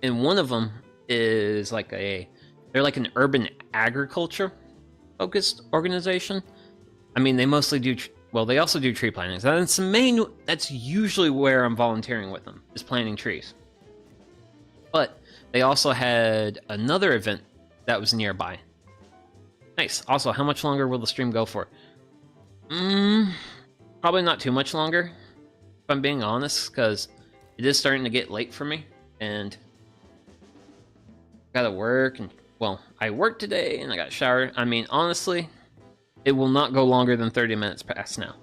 and one of them is they're like an urban agriculture focused organization. I mean, they mostly do they also do tree plantings. That's usually where I'm volunteering with them, is planting trees. But they also had another event that was nearby. Nice. Also, how much longer will the stream go for? Probably not too much longer, if I'm being honest, because it is starting to get late for me, and gotta work, and I worked today, and I got showered. I mean, honestly, it will not go longer than 30 minutes past now.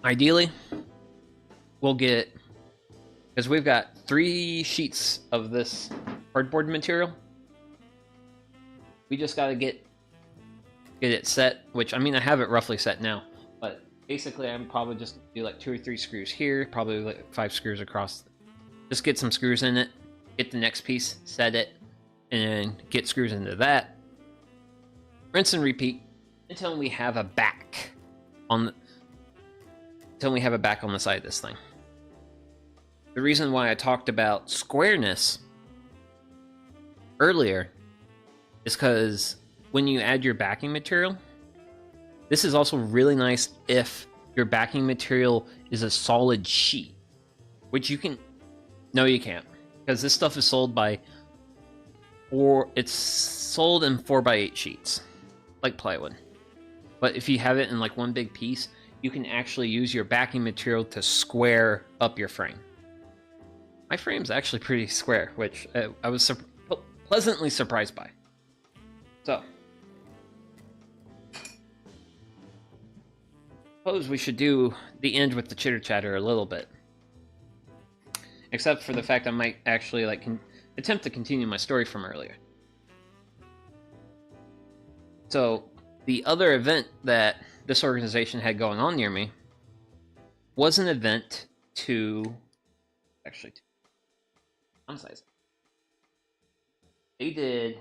Ideally, we'll get, because we've got 3 sheets of this cardboard material. We just gotta get it set, which, I mean, I have it roughly set now, but basically I'm probably just do like 2 or 3 screws here, probably like 5 screws across. Just get some screws in it, get the next piece, set it, and get screws into that. Rinse and repeat until we have a back on the side of this thing. The reason why I talked about squareness earlier is because when you add your backing material, this is also really nice if your backing material is a solid sheet, which you can. No, you can't, because this stuff is sold it's sold in 4x8 sheets, like plywood. But if you have it in like one big piece, you can actually use your backing material to square up your frame. My frame's actually pretty square, which I was pleasantly surprised by. So, suppose we should do the end with the chitter chatter a little bit. Except for the fact I might actually attempt to continue my story from earlier. So, the other event that this organization had going on near me was an event to downsize. They did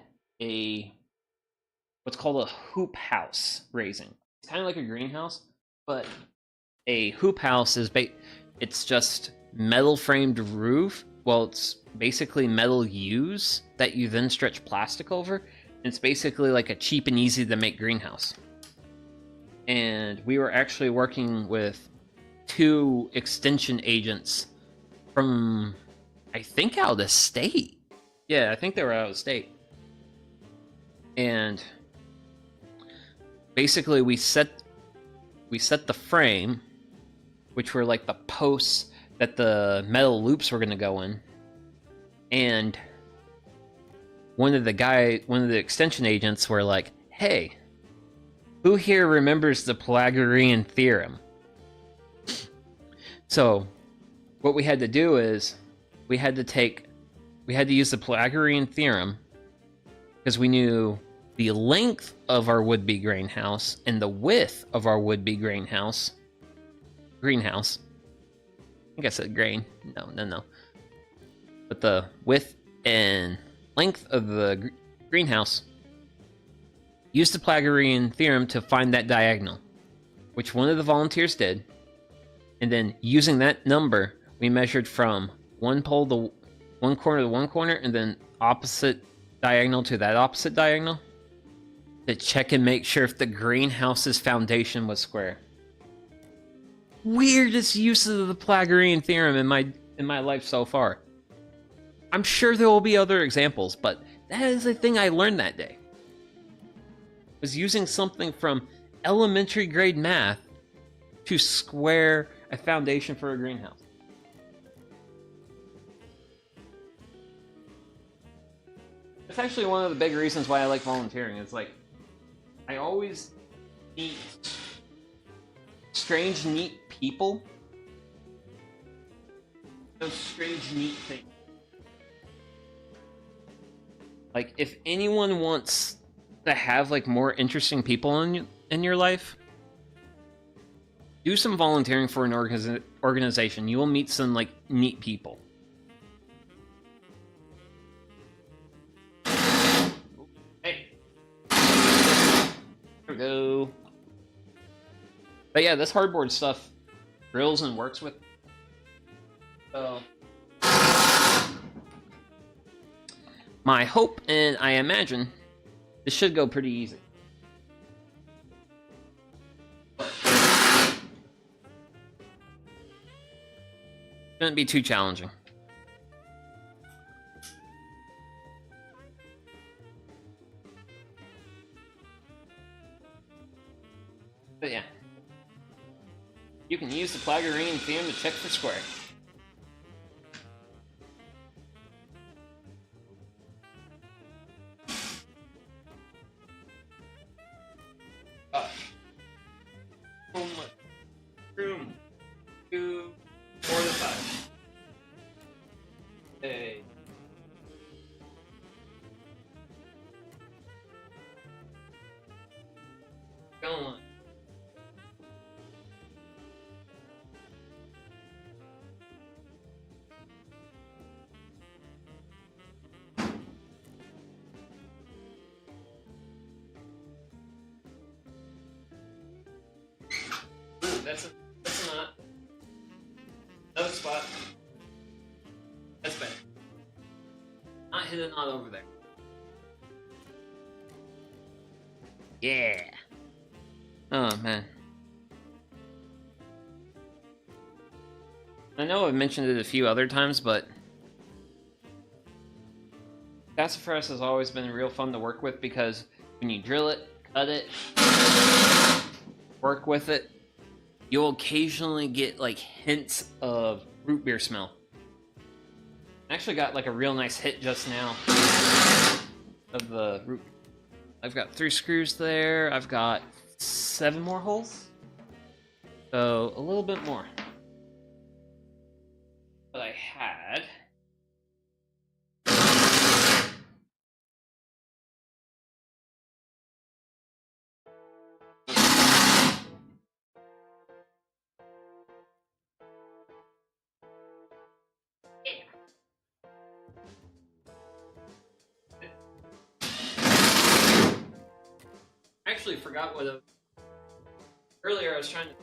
what's called a hoop house raising. It's kind of like a greenhouse, but a hoop house is it's just metal framed roof. Well, it's basically metal U's that you then stretch plastic over. It's basically like a cheap and easy to make greenhouse. And we were actually working with 2 extension agents from, I think, out of state. Yeah, I think they were out of state. And basically we set the frame, which were like the posts that the metal loops were going to go in, and one of the extension agents were like, "Hey, who here remembers the Pythagorean theorem?" So what we had to do is we had to use the Pythagorean theorem because we knew the length of our would-be greenhouse and the width of our would-be greenhouse. I think I said grain. No. But the width and length of the greenhouse. Use the Pythagorean theorem to find that diagonal, which one of the volunteers did. And then using that number, we measured from one corner to one corner, and then opposite diagonal to that opposite diagonal to check and make sure if the greenhouse's foundation was square. Weirdest use of the Pythagorean theorem in my life so far. I'm sure there will be other examples, but that is a thing I learned that day. Was using something from elementary grade math to square a foundation for a greenhouse. That's actually one of the big reasons why I like volunteering. It's like, I always meet strange, neat people. Those strange, neat things. Like, if anyone wants to have like more interesting people in your life, do some volunteering for an organization. You will meet some like neat people. Hey, there we go. But yeah, this hardboard stuff drills and works with. So my hope, and I imagine, this should go pretty easy. Shouldn't be too challenging. But yeah. You can use the Pythagorean theorem to check for square. So much room to fortify. Hey. Go on. That's a knot. Another spot. That's better. Not hit a knot over there. Yeah. Oh man. I know I've mentioned it a few other times, but sassafras has always been real fun to work with because when you drill it, cut it, work with it, you'll occasionally get like hints of root beer smell. I actually got like a real nice hit just now of the root. I've got 3 screws there. I've got 7 more holes. So a little bit more. But I had. I actually forgot what earlier I was trying to.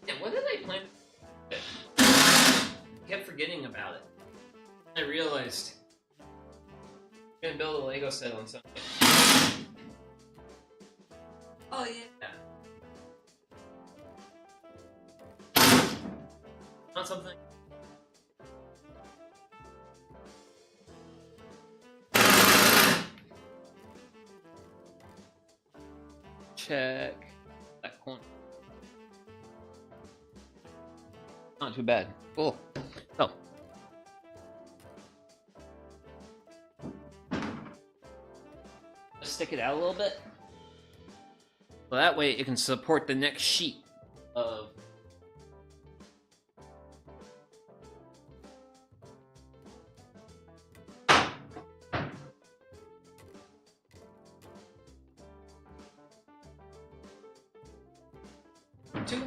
Yeah, what did I plan? I kept forgetting about it. I realized I'm gonna build a Lego set on something. Oh yeah. On something. Check. corner. Not too bad. Cool. So. Stick it out a little bit. So that way it can support the next sheet of... two.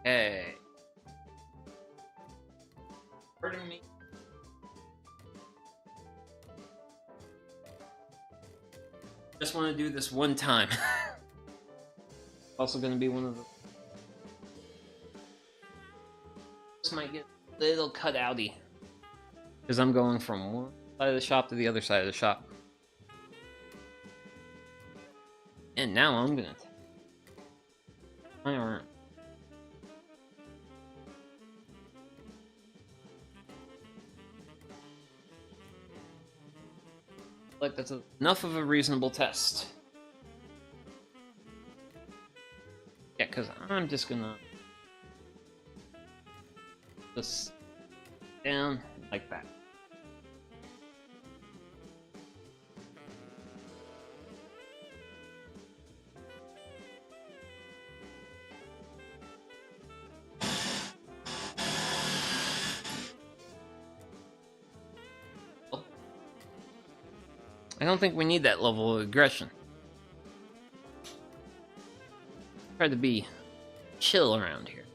Okay. Pardon me. Just want to do this one time. Also going to be one of the... This might get a little cut outy. Because I'm going from one side of the shop to the other side of the shop. And now I'm going to... Like that's enough of a reasonable test. Yeah, because I'm just gonna just down like that. I don't think we need that level of aggression. Try to be chill around here.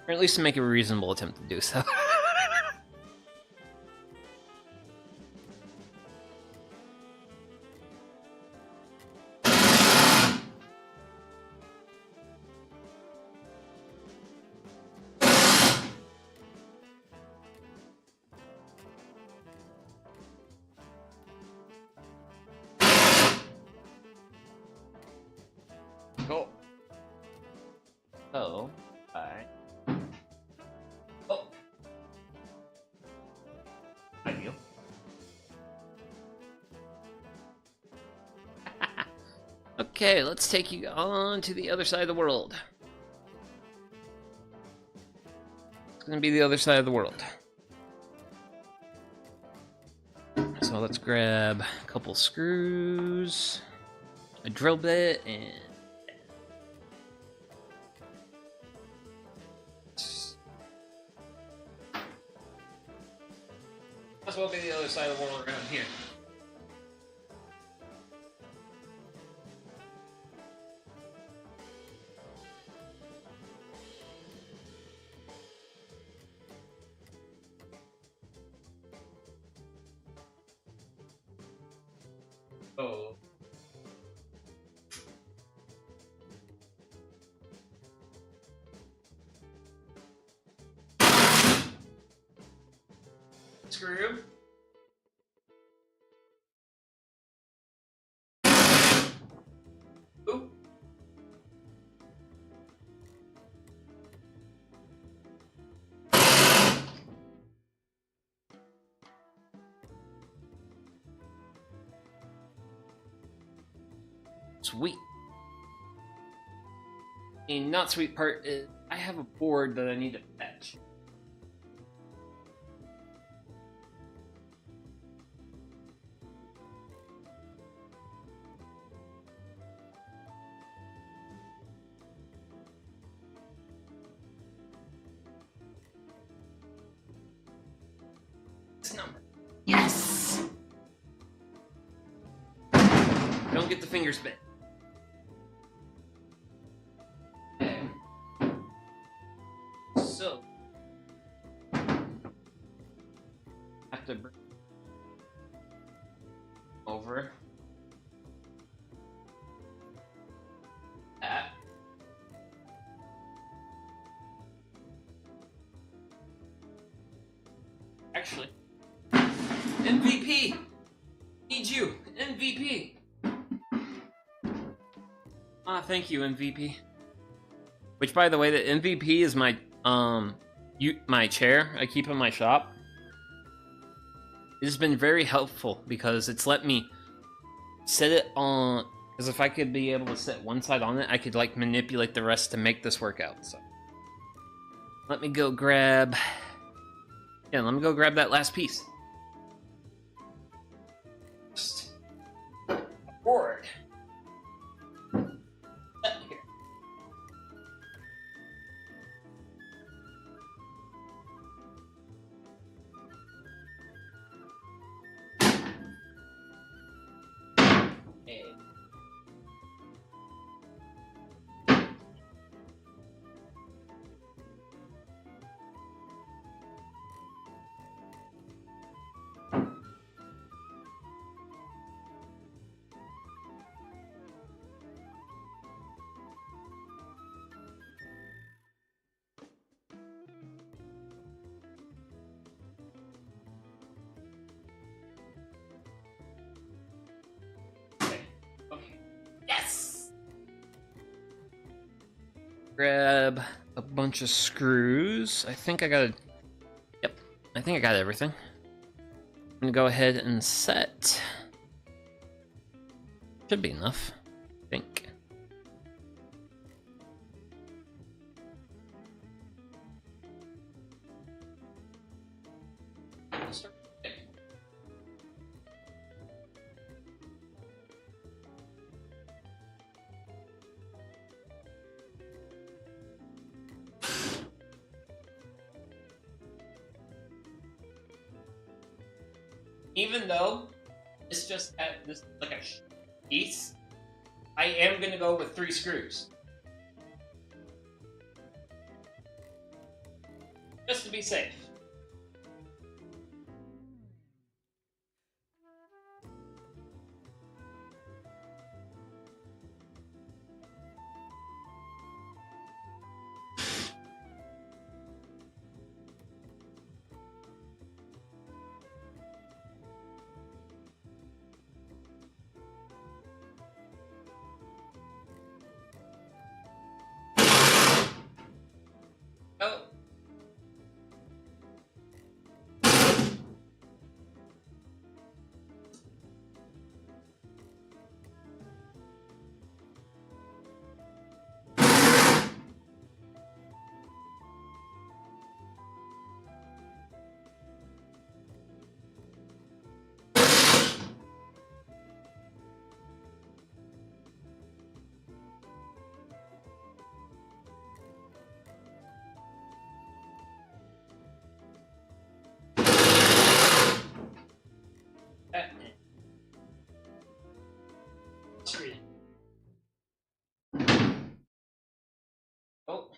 Or at least to make a reasonable attempt to do so. Cool. So, oh. Ideal. Okay, let's take you on to the other side of the world. It's gonna be the other side of the world. So let's grab a couple screws, a drill bit, and that's what will be the other side of the world around here. Oh. Screw. Ooh. Sweet. The not sweet part is I have a board that I need to fetch. This number. Yes! Don't get the fingers bit. Okay. So, have to bring over that. Actually, MVP! Need you! MVP! Thank you, MVP. Which, by the way, the MVP is my, my chair I keep in my shop. It has been very helpful because it's let me set it on... Because if I could be able to set one side on it, I could, like, manipulate the rest to make this work out, so... Let me go grab... Yeah, let me go grab that last piece. Just... Forward. Here. Hey. Okay. Yes! Grab a bunch of screws. I think I got a... Yep, I think I got everything. I'm gonna go ahead and set. Should be enough, I think. Even though it's just at this like a piece, I am gonna go with 3 screws. Just to be safe. Oh. Oh.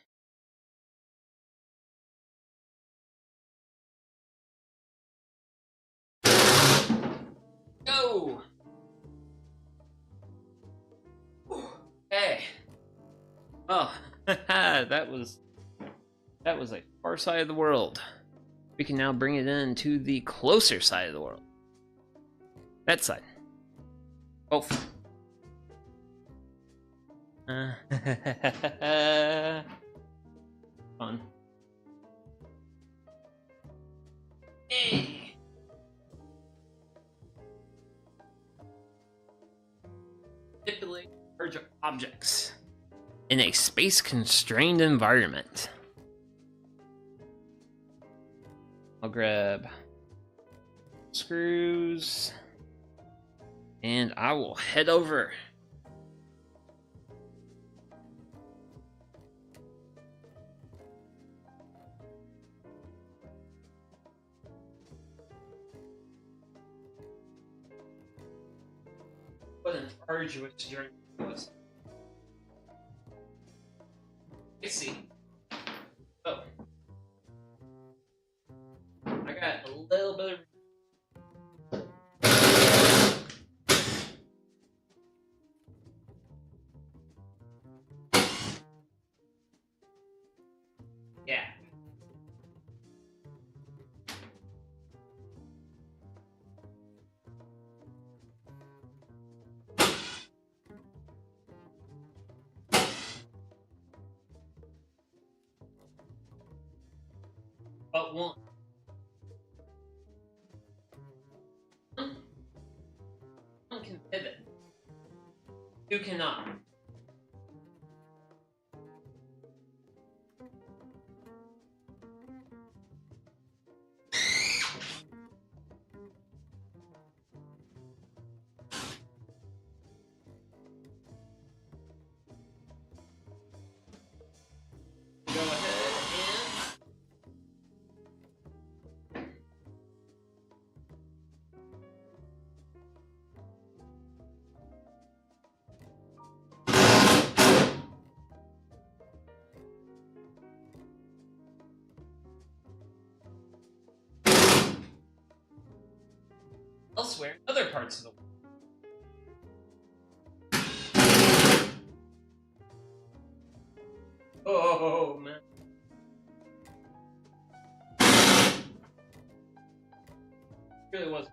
Go. Hey. Oh, that was a far side of the world. We can now bring it in to the closer side of the world. That side. Both. Fun. Hey. Manipulate large objects in a space-constrained environment. I'll grab screws, and I will head over. What an arduous journey it was. I see. Oh. I got a little bit of... Yeah. but one. One can pivot. Two cannot. Go ahead and elsewhere in other parts of the world. Oh man. Really was.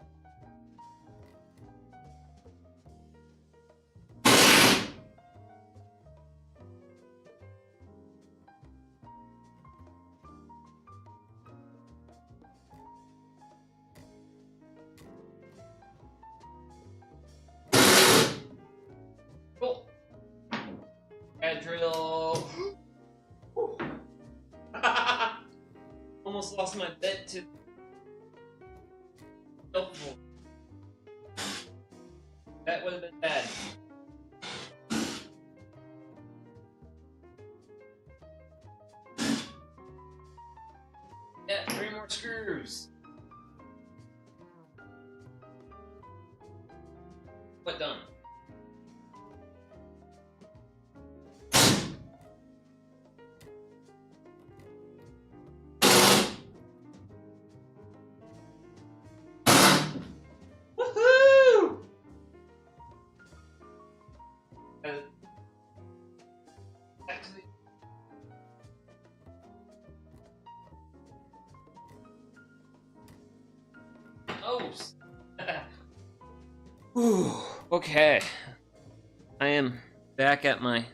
Cool. Add drill. Almost lost my bet to. That would have been bad. Yeah, 3 more screws. What done? Woohoo! Actually, oh. Whew. Okay. I am back at my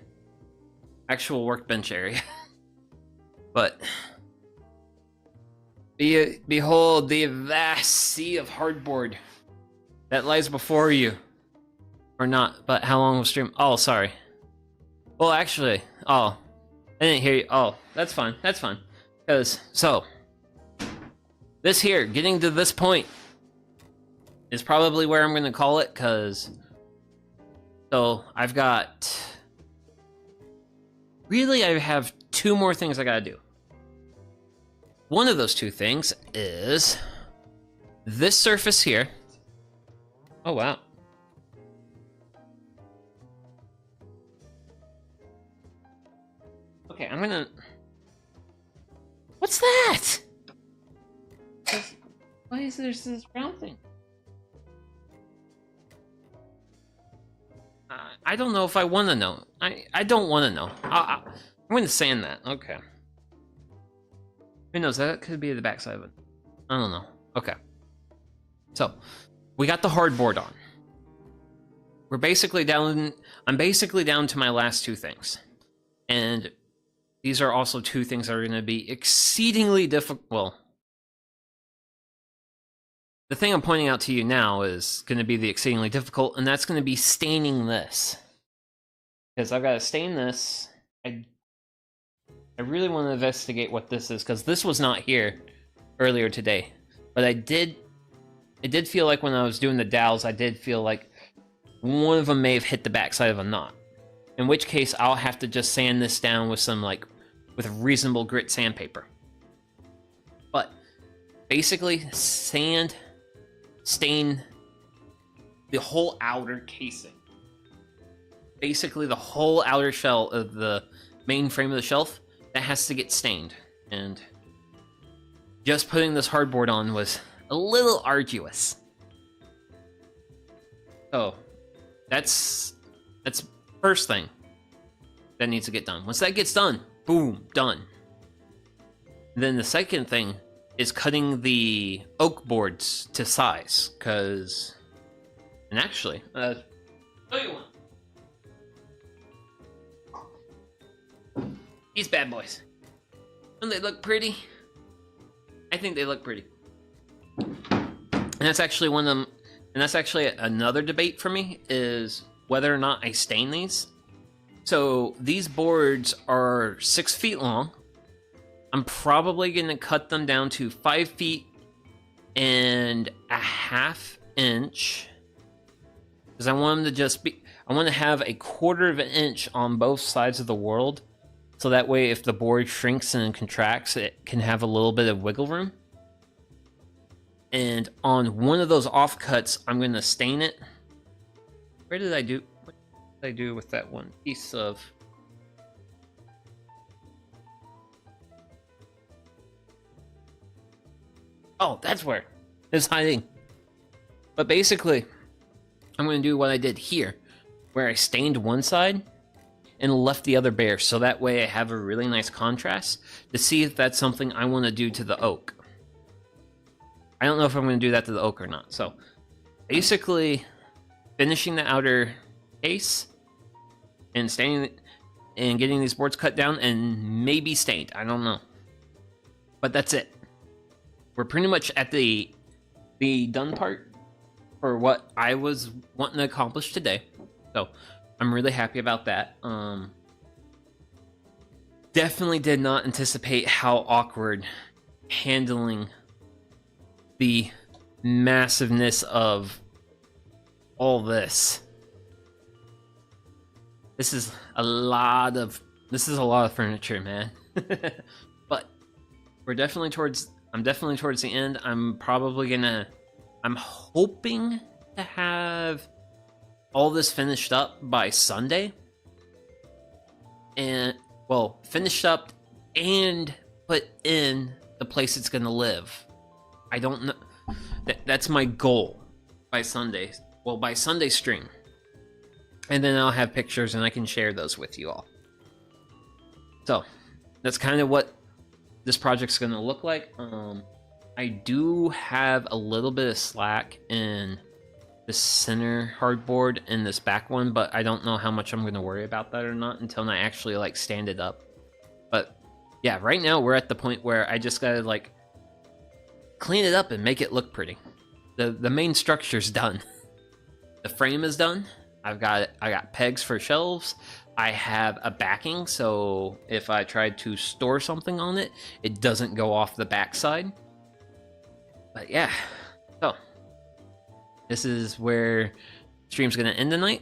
actual workbench area. But behold the vast sea of hardboard that lies before you. Or not, but how long will stream? Oh, sorry. Well, actually, I didn't hear you. Oh, that's fine. That's fine. Because, so, this here, getting to this point, is probably where I'm going to call it, because, so, I've got, really, I have 2 more things I gotta do. One of those 2 things is this surface here. Oh, wow. Okay, I'm gonna... What's that? Why is there this brown thing? I don't know if I want to know. I don't want to know. I'm going to sand that. Okay. Who knows? That could be the backside of it. I don't know. Okay. So, we got the hardboard on. We're basically down... I'm basically down to my last 2 things. And these are also 2 things that are going to be exceedingly difficult. Well, the thing I'm pointing out to you now is going to be the exceedingly difficult, and that's going to be staining this. Because I've got to stain this. I really want to investigate what this is, because this was not here earlier today. But it did feel like when I was doing the dowels, I did feel like one of them may have hit the backside of a knot. In which case, I'll have to just sand this down with some, with reasonable grit sandpaper. But, basically, stain the whole outer casing. Basically, the whole outer shell of the main frame of the shelf, that has to get stained. And just putting this hardboard on was a little arduous. So, that's first thing that needs to get done. Once that gets done, boom, done. And then the second thing is cutting the oak boards to size, because... And actually, I'll show you one. These bad boys. Don't they look pretty? I think they look pretty. And that's actually one of them. And that's actually another debate for me, is whether or not I stain these. So these boards are 6 feet long. I'm probably going to cut them down to 5 feet and a half inch, because I want them to just be, I want to have a 1/4 of an inch on both sides of the world, so that way if the board shrinks and contracts, it can have a little bit of wiggle room. And on one of those offcuts, I'm going to stain it. What did I do with that one piece of... Oh, that's where it's hiding. But basically, I'm going to do what I did here, where I stained one side and left the other bare, so that way I have a really nice contrast to see if that's something I want to do to the oak. I don't know if I'm going to do that to the oak or not. So basically, finishing the outer case and staining and getting these boards cut down and maybe stained. I don't know. But that's it. We're pretty much at the done part for what I was wanting to accomplish today. So I'm really happy about that. Definitely did not anticipate how awkward handling the massiveness of all this. This is a lot of furniture, man. But I'm definitely towards the end. I'm hoping to have all this finished up by Sunday. And, well, finished up and put in the place it's gonna live. I don't know. That's my goal by Sunday. Well, by Sunday stream. And then I'll have pictures and I can share those with you all. So, that's kind of what this project's going to look like. I do have a little bit of slack in the center hardboard and this back one, but I don't know how much I'm going to worry about that or not until I actually like stand it up. But yeah, right now we're at the point where I just got to like clean it up and make it look pretty. The main structure's done. The frame is done. I got pegs for shelves. I have a backing, so if I tried to store something on it, it doesn't go off the backside. But yeah, so this is where stream's gonna end tonight.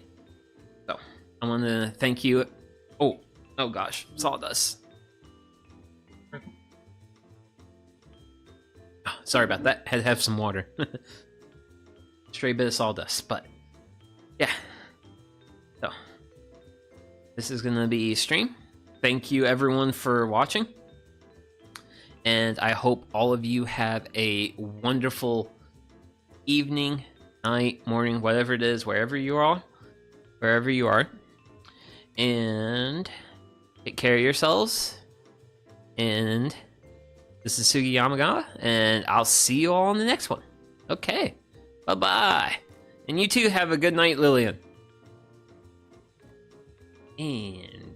So I want to thank you. Oh gosh, sawdust. Oh, sorry about that. Had to have some water. Stray bit of sawdust, but yeah. So this is gonna be stream. Thank you everyone for watching, and I hope all of you have a wonderful evening, night, morning, whatever it is, wherever you are, and take care of yourselves. And this is Sugi Yamagawa, and I'll see you all in the next one. Okay, bye-bye. And you too have a good night, Lillian. And